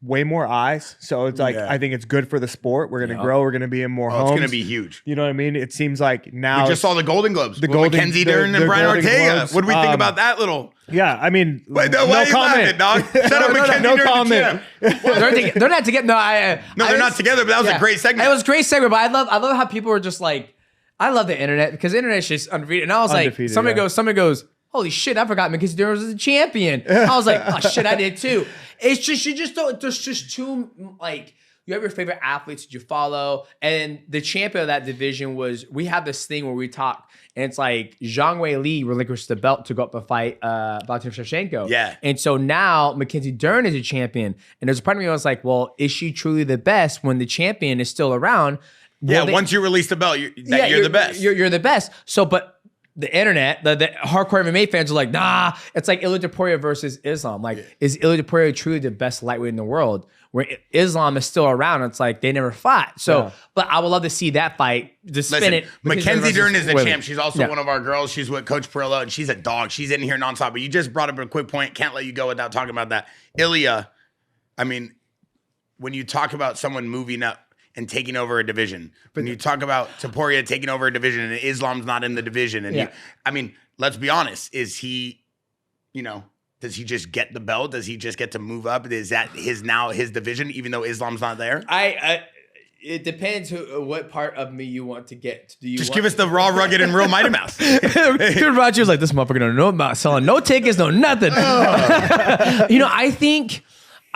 Way more eyes. So it's like, I think it's good for the sport. We're going to grow. We're going to be in more homes. It's going to be huge. You know what I mean? It seems like now. We just saw the Golden Globes. Mackenzie Dern and Brian Ortega. What do we think about that little? Yeah, I mean, wait, no comment, dog. Shut up, Mackenzie no Dern. comment. They're not together. No, they're not together, but that was a great segment. It was a great segment, but I love how people were just like, I love the internet because the internet's just undefeated. And I was like, somebody goes, holy shit, I forgot Mackenzie Dern was a champion. I was like, oh shit, I did too. It's just, you just don't, there's just too, like, you have your favorite athletes that you follow. And the champion of that division we have this thing where we talk, and it's like Zhang Wei Li relinquished the belt to go up and fight Valentina Shevchenko. Yeah. And so now Mackenzie Dern is a champion. And there's a part of me that was like, well, is she truly the best when the champion is still around? Once you release the belt, you're the best. You're the best. So, but the internet, the hardcore MMA fans are like, nah. It's like Ilir Topuria versus Islam. Like, is Ilir Topuria truly the best lightweight in the world? Where Islam is still around, it's like they never fought. So, but I would love to see that fight. Just spin it. Mackenzie Dern is the champ. She's also one of our girls. She's with Coach Perillo, and she's a dog. She's in here nonstop. But you just brought up a quick point. Can't let you go without talking about that. Ilya, I mean, when you talk about someone moving up and taking over a division, when you talk about Topuria taking over a division and Islam's not in the division, and I mean, let's be honest, is he, you know, does he just get the belt? Does he just get to move up? Is that his division, even though Islam's not there? It depends what part of me you want to get. Just give us the raw, rugged, and real Mighty Mouse. Dude, Roger's like, this motherfucker don't know about selling no tickets, no nothing. You know, I think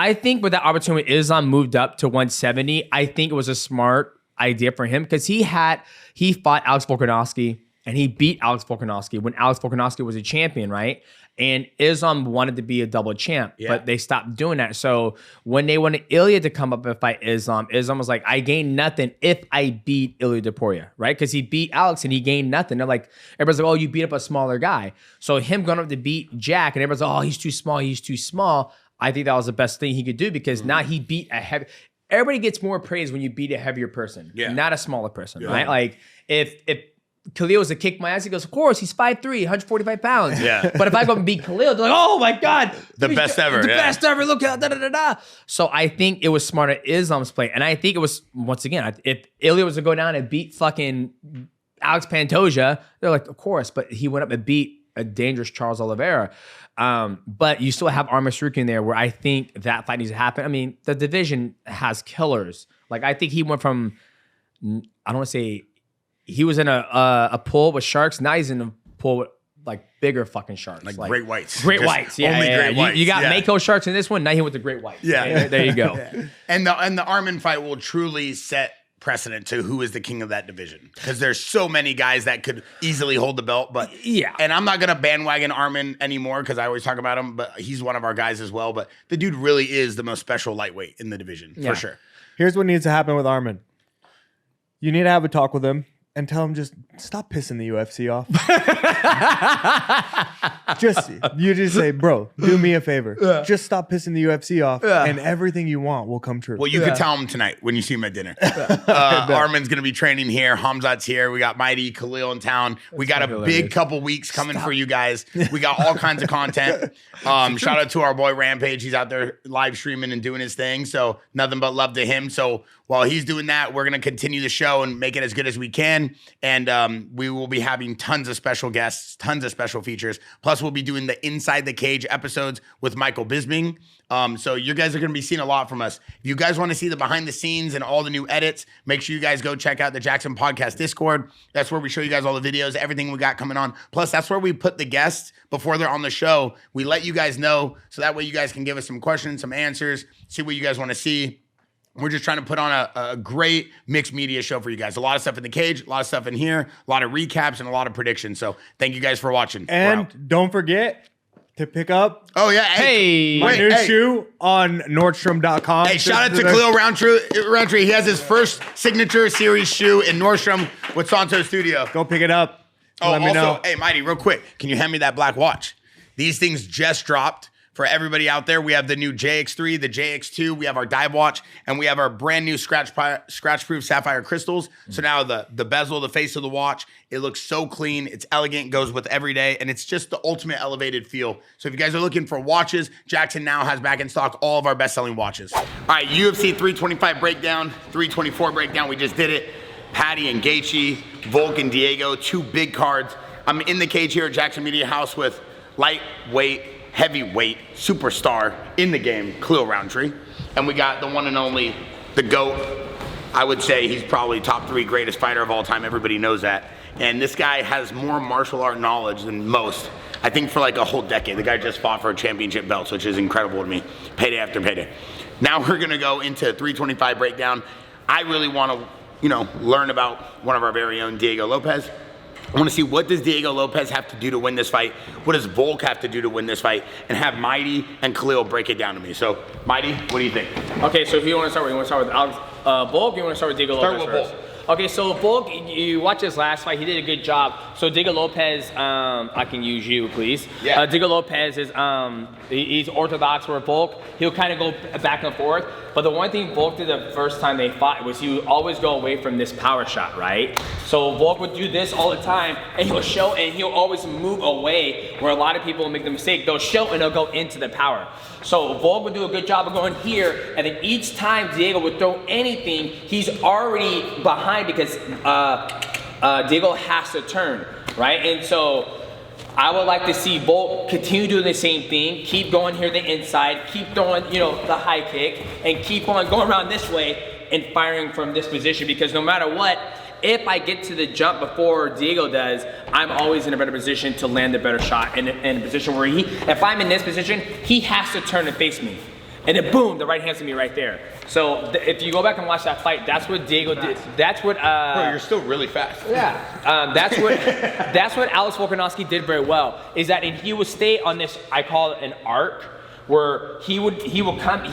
I think with that opportunity, Islam moved up to 170. I think it was a smart idea for him because he fought Alex Volkanovski and he beat Alex Volkanovski when Alex Volkanovski was a champion, right? And Islam wanted to be a double champ, but they stopped doing that. So when they wanted Ilya to come up and fight Islam was like, I gain nothing if I beat Ilya Topuria, right? Because he beat Alex and he gained nothing. They're like, everybody's like, oh, you beat up a smaller guy. So him going up to beat Jack and everybody's like, oh, he's too small. I think that was the best thing he could do because now he beat a heavy. Everybody gets more praise when you beat a heavier person, not a smaller person, right? Like if Khalil was to kick my ass, he goes, of course, he's 5'3", 145 pounds. Yeah. But if I go and beat Khalil, they're like, oh my God. The best ever. The best ever. Look out, da-da-da-da. So I think it was smarter Islam's play. And I think it was, once again, if Ilya was to go down and beat fucking Alex Pantoja, they're like, of course. But he went up and beat a dangerous Charles Oliveira. But you still have Arman Paddy there where I think that fight needs to happen. I mean, the division has killers. Like, I think he went from, I don't want to say, he was in a pool with sharks. Now he's in a pool with like bigger fucking sharks. Like great whites. Great whites. Yeah. Only great whites. You got Mako sharks in this one. Now he went to great whites. Yeah. There you go. And the Arman fight will truly set precedent to who is the king of that division. Because there's so many guys that could easily hold the belt. But and I'm not gonna bandwagon Arman anymore because I always talk about him, but he's one of our guys as well. But the dude really is the most special lightweight in the division, for sure. Here's what needs to happen with Arman. You need to have a talk with him and tell him just stop pissing the UFC off. You just say, bro, do me a favor. Just stop pissing the UFC off and everything you want will come true. Well, you could tell him tonight when you see him at dinner. Arman's going to be training here. Khamzat's here. We got Mighty, Khalil in town. We got a big couple weeks coming for you guys. We got all kinds of content. Shout out to our boy Rampage. He's out there live streaming and doing his thing. So nothing but love to him. So while he's doing that, we're going to continue the show and make it as good as we can. And we will be having tons of special guests, tons of special features. Plus, we'll be doing the Inside the Cage episodes with Michael Bisping. So you guys are going to be seeing a lot from us. If you guys want to see the behind the scenes and all the new edits, make sure you guys go check out the Jaxxon Podcast Discord. That's where we show you guys all the videos, everything we got coming on. Plus, that's where we put the guests before they're on the show. We let you guys know so that way you guys can give us some questions, some answers, see what you guys want to see. We're just trying to put on a great mixed media show for you guys. A lot of stuff in the cage, a lot of stuff in here, a lot of recaps, and a lot of predictions. So thank you guys for watching. And don't forget to pick up my new shoe on Nordstrom.com. Hey, shout out to Khalil Rountree. He has his first signature series shoe in Nordstrom with Santo Studio. Go pick it up. Let me know. Hey, Mighty, real quick, can you hand me that black watch? These things just dropped. For everybody out there, we have the new JX3, the JX2, we have our dive watch, and we have our brand new scratch-proof sapphire crystals. So now the bezel, the face of the watch, it looks so clean, it's elegant, goes with every day, and it's just the ultimate elevated feel. So if you guys are looking for watches, Jaxxon now has back in stock all of our best-selling watches. All right, UFC 325 breakdown, 324 breakdown, we just did it. Paddy and Gaethje, Volk and Diego, two big cards. I'm in the cage here at Jaxxon Media House with lightweight, heavyweight superstar in the game, Khalil Rountree. And we got the one and only, the GOAT. I would say he's probably top 3 greatest fighter of all time. Everybody knows that. And this guy has more martial art knowledge than most. I think for like a whole decade. The guy just fought for a championship belt, which is incredible to me. Payday after payday. Now we're gonna go into 325 breakdown. I really wanna, learn about one of our very own, Diego Lopez. I want to see what does Diego Lopez have to do to win this fight? What does Volk have to do to win this fight? And have Mighty and Khalil break it down to me. So, Mighty, what do you think? Okay, so if you want to start with, Volk, or you want to start with Diego Lopez first? Volk. Okay, so Volk, you watch his last fight, he did a good job. So Diego Lopez, I can use you, please. Yeah. Diego Lopez is, he's orthodox for Volk. He'll kind of go back and forth. But the one thing Volk did the first time they fought was he would always go away from this power shot, right? So Volk would do this all the time, and he'll always move away, where a lot of people make the mistake. They'll show and they'll go into the power. So Volk would do a good job of going here, and then each time Diego would throw anything, he's already behind because Diego has to turn, right? And so I would like to see Volk continue doing the same thing, keep going here the inside, keep throwing, the high kick, and keep on going around this way and firing from this position, because no matter what, if I get to the jump before Diego does, I'm always in a better position to land a better shot in a position where if I'm in this position, he has to turn and face me. And then boom, the right hand's gonna be right there. So if you go back and watch that fight, that's what Diego did. That's what. Bro, you're still really fast. Yeah. That's what Alex Volkanovski did very well. Is that he would stay on this, I call it an arc, where he wouldn't come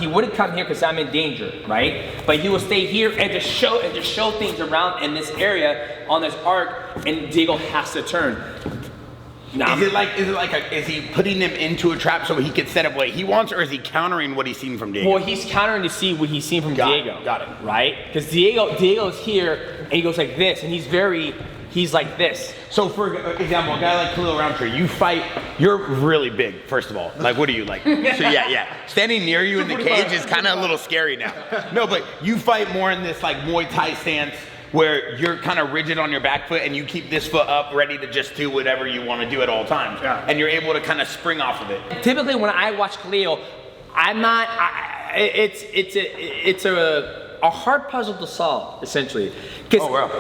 here because I'm in danger, right? But he will stay here and just show things around in this area on this arc, and Diego has to turn. Now, is he putting him into a trap so he could set up what he wants, or is he countering what he's seen from Diego? Well, he's countering to see what he's seen from Diego. Got it. Right? Because Diego's here and he goes like this, and he's like this. So for example, a guy like Khalil Rountree, you fight, you're really big, first of all. Like, what are you like? So yeah. Standing near you in the cage is kind of a little scary now. No, but you fight more in this like Muay Thai stance, where you're kind of rigid on your back foot and you keep this foot up ready to just do whatever you want to do at all times. Yeah. And you're able to kind of spring off of it. Typically when I watch Khalil, it's a hard puzzle to solve, essentially. Oh, wow.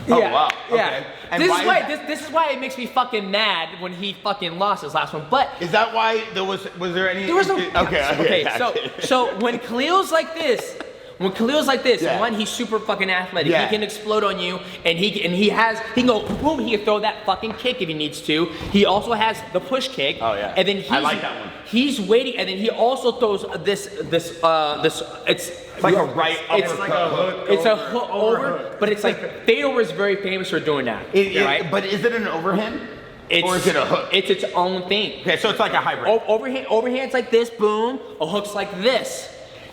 Yeah, oh, wow. Okay. Yeah. And this is why it makes me fucking mad when he fucking lost his last one. But is that why was there any? There was no. Okay. Exactly. So when Khalil's like this. Yeah. One, he's super fucking athletic. Yeah. He can explode on you, and he can go boom. He can throw that fucking kick if he needs to. He also has the push kick. Oh yeah. And then I like that one. He's waiting, and then he also throws this. It's like a right. It's like a hook. It's a hook over, but it's like Fedor is very famous for doing that. Right? But is it an overhand? Or is it a hook? It's its own thing. Okay, so it's like a hybrid. Overhand's like this, boom. A hook's like this.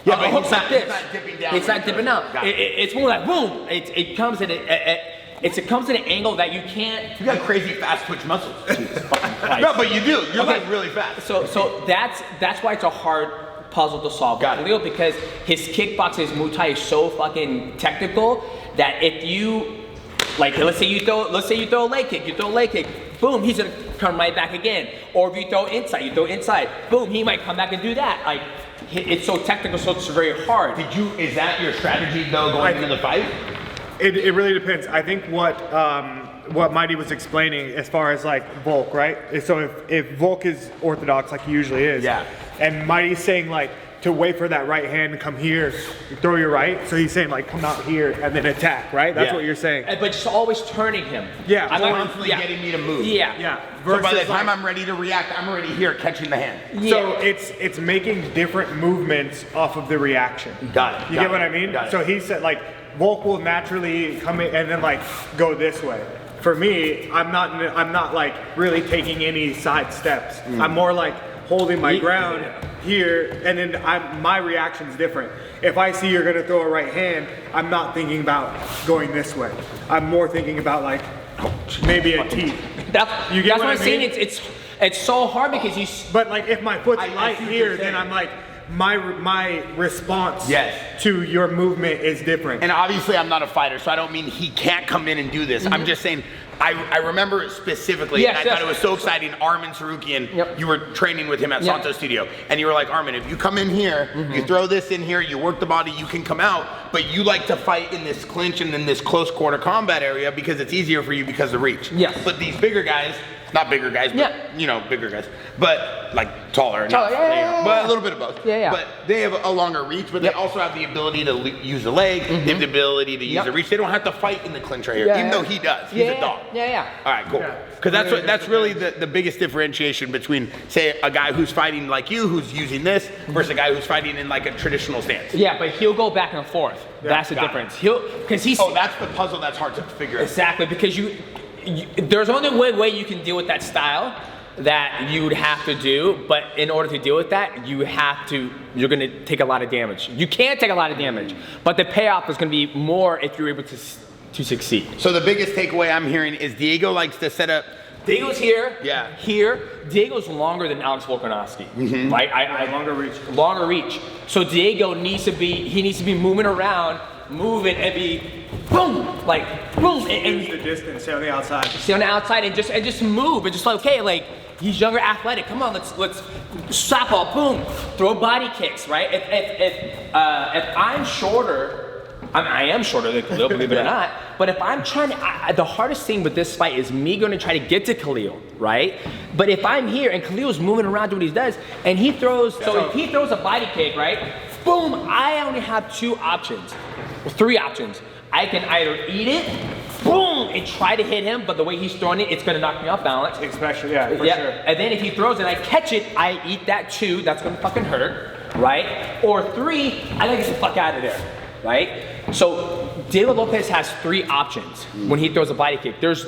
Yeah, but hook's like this. It's not dipping down. It's not dipping down. It's more like boom. It comes at it comes at an angle that you can't. You got crazy fast twitch muscles. No, but you do. You're like really fast. So that's why it's a hard puzzle to solve. Got it. Because his kickboxing, his Muay Thai is so fucking technical that if you like, let's say you throw a leg kick, boom, he's gonna come right back again. Or if you throw inside, boom, he might come back and do that. Like, it's so technical, so it's very hard. Is that your strategy though going into the fight? It really depends. I think what Mighty was explaining as far as like Volk, right? So if Volk is orthodox like he usually is, yeah, and Mighty's saying like to wait for that right hand to come here, throw your right. So he's saying like come out here and then attack, right? That's what you're saying. But just always turning him. Yeah, I'm constantly getting me to move. Yeah. So by the time I'm ready to react, I'm already here catching the hand. Yeah. So it's making different movements off of the reaction. Got it. You get what I mean? So he said like Volk will naturally come in and then like go this way. For me, I'm not like really taking any side steps. I'm more like holding my ground here, and then my reaction's different. If I see you're gonna throw a right hand, I'm not thinking about going this way. I'm more thinking about like maybe a T. That's what I'm saying. It's so hard because you. But like if my foot's light here, then I'm like my response to your movement is different. And obviously I'm not a fighter, so I don't mean he can't come in and do this. I'm just saying I remember specifically, and I thought it was so exciting. Arman Sarukian, you were training with him at Santo Studio, and you were like, Arman, if you come in here, you throw this in here, you work the body, you can come out, but you like to fight in this clinch and in this close quarter combat area because it's easier for you because of reach. Yes. But these bigger guys, not bigger guys, but you know, bigger guys, but like taller, but a little bit of both. But they have a longer reach, but they also have the ability to use the leg, they have the ability to use the reach. They don't have to fight in the clinch right here, even though he does. He's a dog. All right, cool. Because that's really the biggest differentiation between, say, a guy who's fighting like you, who's using this, versus a guy who's fighting in like a traditional stance. Yeah, but he'll go back and forth. That's the difference. That's the puzzle that's hard to figure out. Exactly, because there's only one way you can deal with that style that you would have to do, but in order to deal with that, you're gonna take a lot of damage. You can take a lot of damage, but the payoff is gonna be more if you're able to succeed. So the biggest takeaway I'm hearing is Diego likes to set up. Diego's here. Here. Diego's longer than Alex Volkanovski. Right? Longer reach. So Diego needs to be moving around, moving and be boom, like boom, and use the distance, stay on the outside. Stay on the outside and just move and just like, okay, like he's younger, athletic. Come on, let's southpaw, boom, throw body kicks, right? If I'm shorter I am shorter than Khalil, believe it or not. But if I'm trying to, the hardest thing with this fight is me going to try to get to Khalil, right? But if I'm here and Khalil's moving around doing what he does, and he throws, so if he throws a body kick, right? Boom, I only have 2 options, or 3 options. I can either eat it, boom, and try to hit him, but the way he's throwing it, it's gonna knock me off balance. Especially, yeah, for Yeah, sure. and then if he throws it, I catch it, I eat that too, that's gonna fucking hurt, right? Or 3, I gotta get the fuck out of there, right? So Diego Lopez has 3 options when he throws a body kick. There's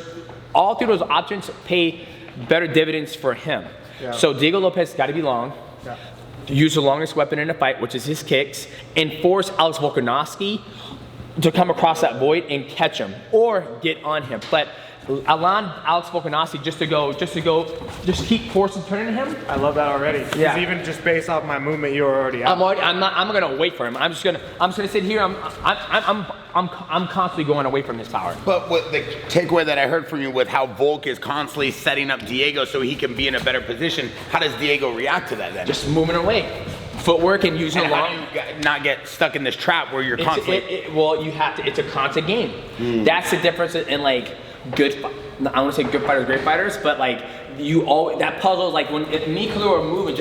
all 3 of those options pay better dividends for him. Yeah. So Diego Lopez got to be long. Yeah. Use the longest weapon in the fight, which is his kicks, and force Alex Volkanovski to come across that void and catch him or get on him. But allow Alex Volkanovski just keep forcing turning him. I love that already. Yeah. Because even just based off my movement, you're already out. I'm gonna wait for him. I'm just gonna sit here. I'm constantly going away from his power. But what the takeaway that I heard from you with how Volk is constantly setting up Diego so he can be in a better position, how does Diego react to that then? Just moving away. Footwork and using and the how long. do you not get stuck in this trap where you're constantly... Well, you have to. It's a constant game. That's the difference in like good. I want to say good fighters, great fighters, but like you always that puzzle is like when me and Khalil are moving.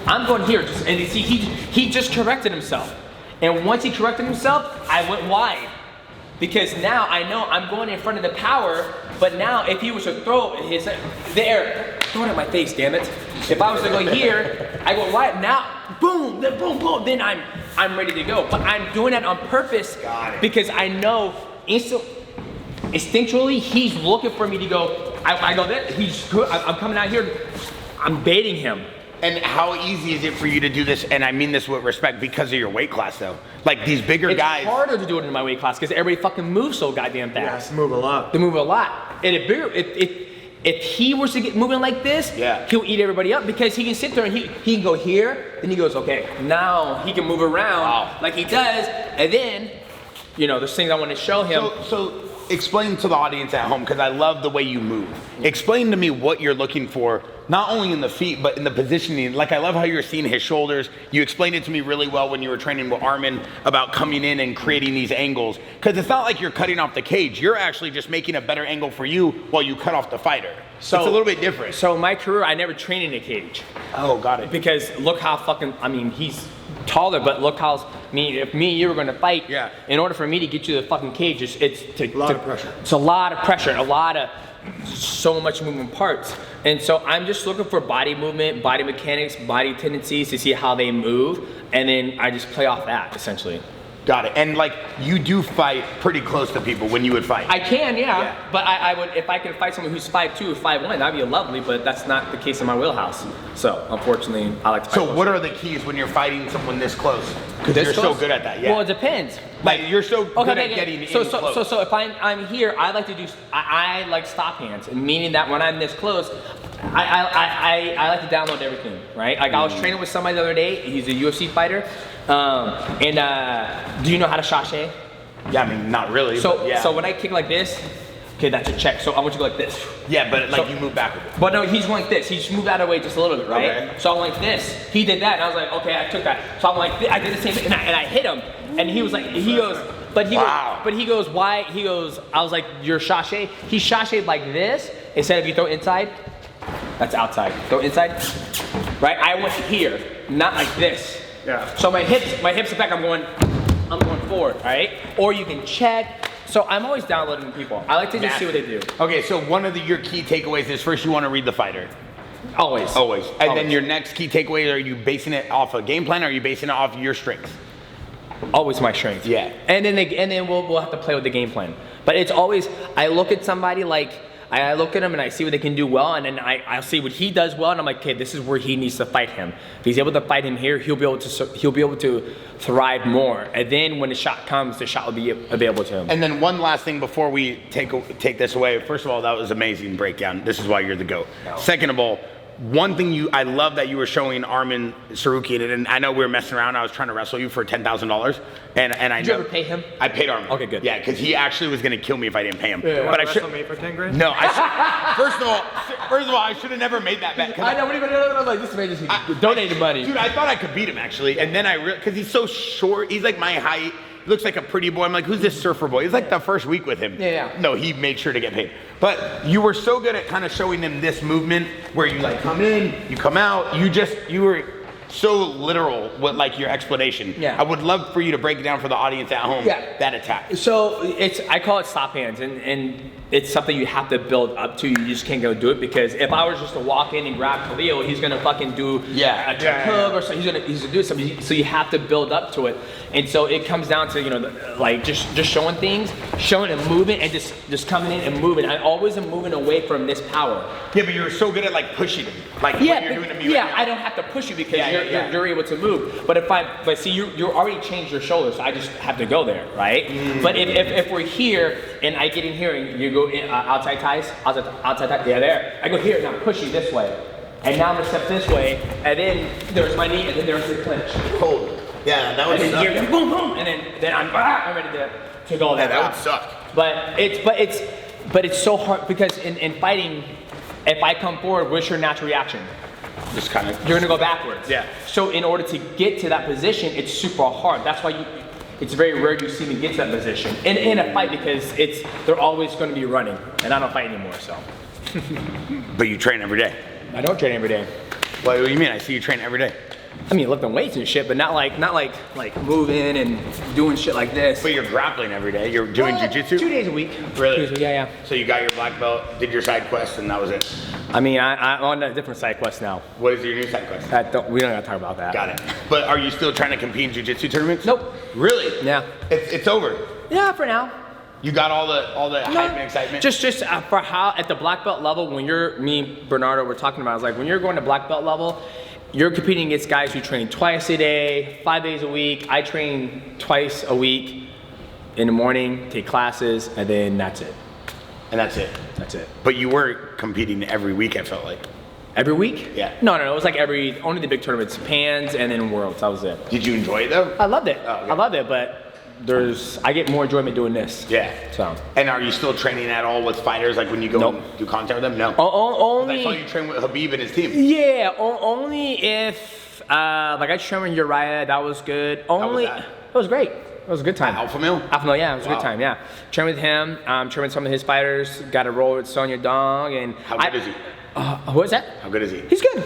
I'm going here, and you see he just corrected himself, and once he corrected himself, I went wide. Because now I know I'm going in front of the power, but now if he was to throw his there, throw it at my face, damn it. If I was to go here, I go right now, boom, then boom, boom, then I'm ready to go. But I'm doing that on purpose because I know instinctually he's looking for me to go. I go there, he's good. I'm coming out here, I'm baiting him. And how easy is it for you to do this? And I mean this with respect because of your weight class though. Like these bigger guys. It's harder to do it in my weight class because everybody fucking moves so goddamn fast. Yes, move a lot. They move a lot. And if he was to get moving like this, he'll eat everybody up because he can sit there and he can go here, and he goes, okay, now he can move around like he does, and then, there's things I want to show him. So explain to the audience at home, because I love the way you move. Explain to me what you're looking for, not only in the feet, but in the positioning. Like, I love how you're seeing his shoulders. You explained it to me really well when you were training with Arman about coming in and creating these angles. Because it's not like you're cutting off the cage. You're actually just making a better angle for you while you cut off the fighter. So it's a little bit different. So in my career, I never trained in a cage. Oh, got it. Because look how he's taller, but look how, if me and you were gonna fight, in order for me to get you to the fucking cage, it's a lot of pressure. It's a lot of pressure, so much moving parts. And so I'm just looking for body movement, body mechanics, body tendencies to see how they move, and then I just play off that, essentially. Got it. And like, you do fight pretty close to people when you would fight. I can, yeah. But I would, if I could fight someone who's 5'2" or 5'1", that'd be lovely, but that's not the case in my wheelhouse. So, unfortunately, I like to fight So close. what are the keys when you're fighting someone this close? Because you're so good at that, Well, it depends. Like, you're so good at getting in close. So if I'm here, I like to do, I like stop hands, and meaning that when I'm this close, I like to download everything, right? Like I was training with somebody the other day, he's a UFC fighter, do you know how to sashay? Yeah, I mean, not really. So when I kick like this, okay, that's a check. So I want you to go like this. Yeah, but like you move backward. But no, he's going like this. He just moved out of the way just a little bit, right? Okay. So I'm like this. He did that, and I was like, okay, I took that. So I'm like, I did the same thing, and I hit him, and he was like, he goes, why? He goes, I was like, you're sashay. He sashayed like this. Instead of you throw inside, that's outside. Throw inside, right? I went here, not like this. Yeah. So my hips are back. I'm going forward, right? Or you can check. So I'm always downloading people. I like to just see what they do. Okay, so one of your key takeaways is first you want to read the fighter. Always. And then your next key takeaway, are you basing it off a game plan or are you basing it off your strengths? Always my strength. Yeah. And then we'll have to play with the game plan. But it's always, I look at somebody like, I look at him and I see what they can do well, and then I'll see what he does well, and I'm like, okay, this is where he needs to fight him. If he's able to fight him here, he'll be able to thrive more. And then when the shot comes, the shot will be available to him. And then one last thing before we take this away. First of all, that was amazing breakdown. This is why you're the GOAT. No. Second of all, one thing I love that you were showing Arman Sarukian, and I know we were messing around. I was trying to wrestle you for $10,000, and I Did you ever pay him? I paid Arman. Okay, good. Yeah, because he actually was going to kill me if I didn't pay him. Yeah, but I should me for 10 grand. No, first of all, I should have never made that bet. I know. I'm like, this man just donated money. Dude, I thought I could beat him actually, and then because he's so short. He's like my height. looks like a pretty boy. I'm like, who's this surfer boy? It's like the first week with him. Yeah. No, he made sure to get paid. But you were so good at kind of showing them this movement where you like come in, you come out. You were so literal with like your explanation. Yeah. I would love for you to break it down for the audience at home. Yeah. That attack. So I call it stop hands, and it's something you have to build up to. You just can't go do it, because if I was just to walk in and grab Khalil, he's gonna fucking do a check hook or something. He's gonna do something. So you have to build up to it, and so it comes down to like just showing things, showing a movement, and just coming in and moving. I always am moving away from this power. Yeah, but you're so good at like pushing him, like what you're doing to me right now. I don't have to push you because you're able to move. But see, you already changed your shoulders, so I just have to go there, right? But if we're here and I get in here and you go in, outside ties, yeah, there. I go here and I'm pushing this way, and now I'm gonna step this way, and then there's my knee, and then there's the clinch. Cold. Yeah, that would And suck. then here, boom, boom, and then I'm ready to go there. That would suck. But it's so hard because in fighting, if I come forward, what's your natural reaction? Just kind of. You're gonna go backwards. Yeah. So in order to get to that position, it's super hard. That's why it's very rare you see me get to that position in a fight, because they're always going to be running, and I don't fight anymore. So. But you train every day. I don't train every day. What do you mean? I see you train every day. I mean, lifting weights and shit, but not like moving and doing shit like this. But you're grappling every day. You're doing jujitsu? 2 days a week. Really? 2 days a week, yeah. So you got your black belt, did your side quest, and that was it. I mean, I'm on a different side quest now. What is your new side quest? We don't gotta talk about that. Got it. But are you still trying to compete in jujitsu tournaments? Nope. Really? Yeah. It's over. Yeah, for now. You got all the hype and excitement? Just for how at the black belt level, when Bernardo, we're talking about, is like when you're going to black belt level, you're competing against guys who train twice a day, 5 days a week. I train twice a week in the morning, take classes, and then that's it. And that's it. That's it. But you were competing every week, I felt like. Every week? Yeah. No, it was like only the big tournaments, Pans and then Worlds. That was it. Did you enjoy it though? I loved it. Oh, okay. I loved it, but I get more enjoyment doing this. Yeah. So. And are you still training at all with fighters, like when you go Nope. and do contact with them? No. Only. I saw you train with Habib and his team. Yeah, only if like I trained with Uriah, that was good. Only How was that? It was great. It was a good time. Alpha Male? Alpha Male, yeah, it was a Wow. good time. Yeah, trained with him. Trained with some of his fighters. Got a roll with Yadong, and How good is he? What is that? How good is he? He's good.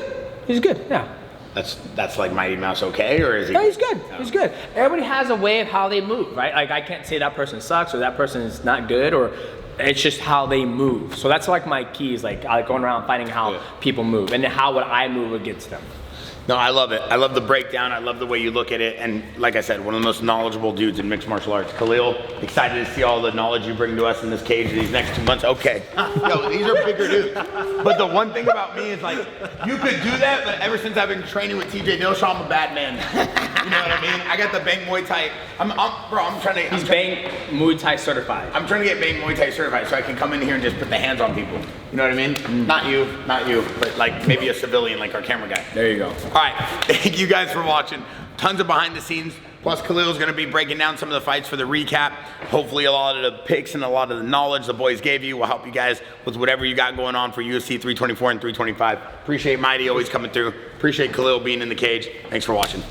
He's good. Yeah. That's like Mighty Mouse okay, or is he? No, he's good. He's good. Everybody has a way of how they move, right? Like I can't say that person sucks or that person is not good, or it's just how they move. So that's like my keys, like I like going around finding how people move, and then how would I move against them. No, I love it. I love the breakdown. I love the way you look at it. And like I said, one of the most knowledgeable dudes in mixed martial arts. Khalil, excited to see all the knowledge you bring to us in this cage these next 2 months. Okay. Yo, these are bigger dudes. But the one thing about me is like, you could do that, but ever since I've been training with TJ Dillashaw, I'm a bad man. You know what I mean? I got the Bang Muay Thai. I'm trying to. He's Bang Muay Thai certified. I'm trying to get Bang Muay Thai certified so I can come in here and just put the hands on people. You know what I mean? Not you, but like maybe a civilian, like our camera guy. There you go. All right, thank you guys for watching. Tons of behind the scenes. Plus, Khalil's going to be breaking down some of the fights for the recap. Hopefully, a lot of the picks and a lot of the knowledge the boys gave you will help you guys with whatever you got going on for UFC 324 and 325. Appreciate Mighty always coming through. Appreciate Khalil being in the cage. Thanks for watching.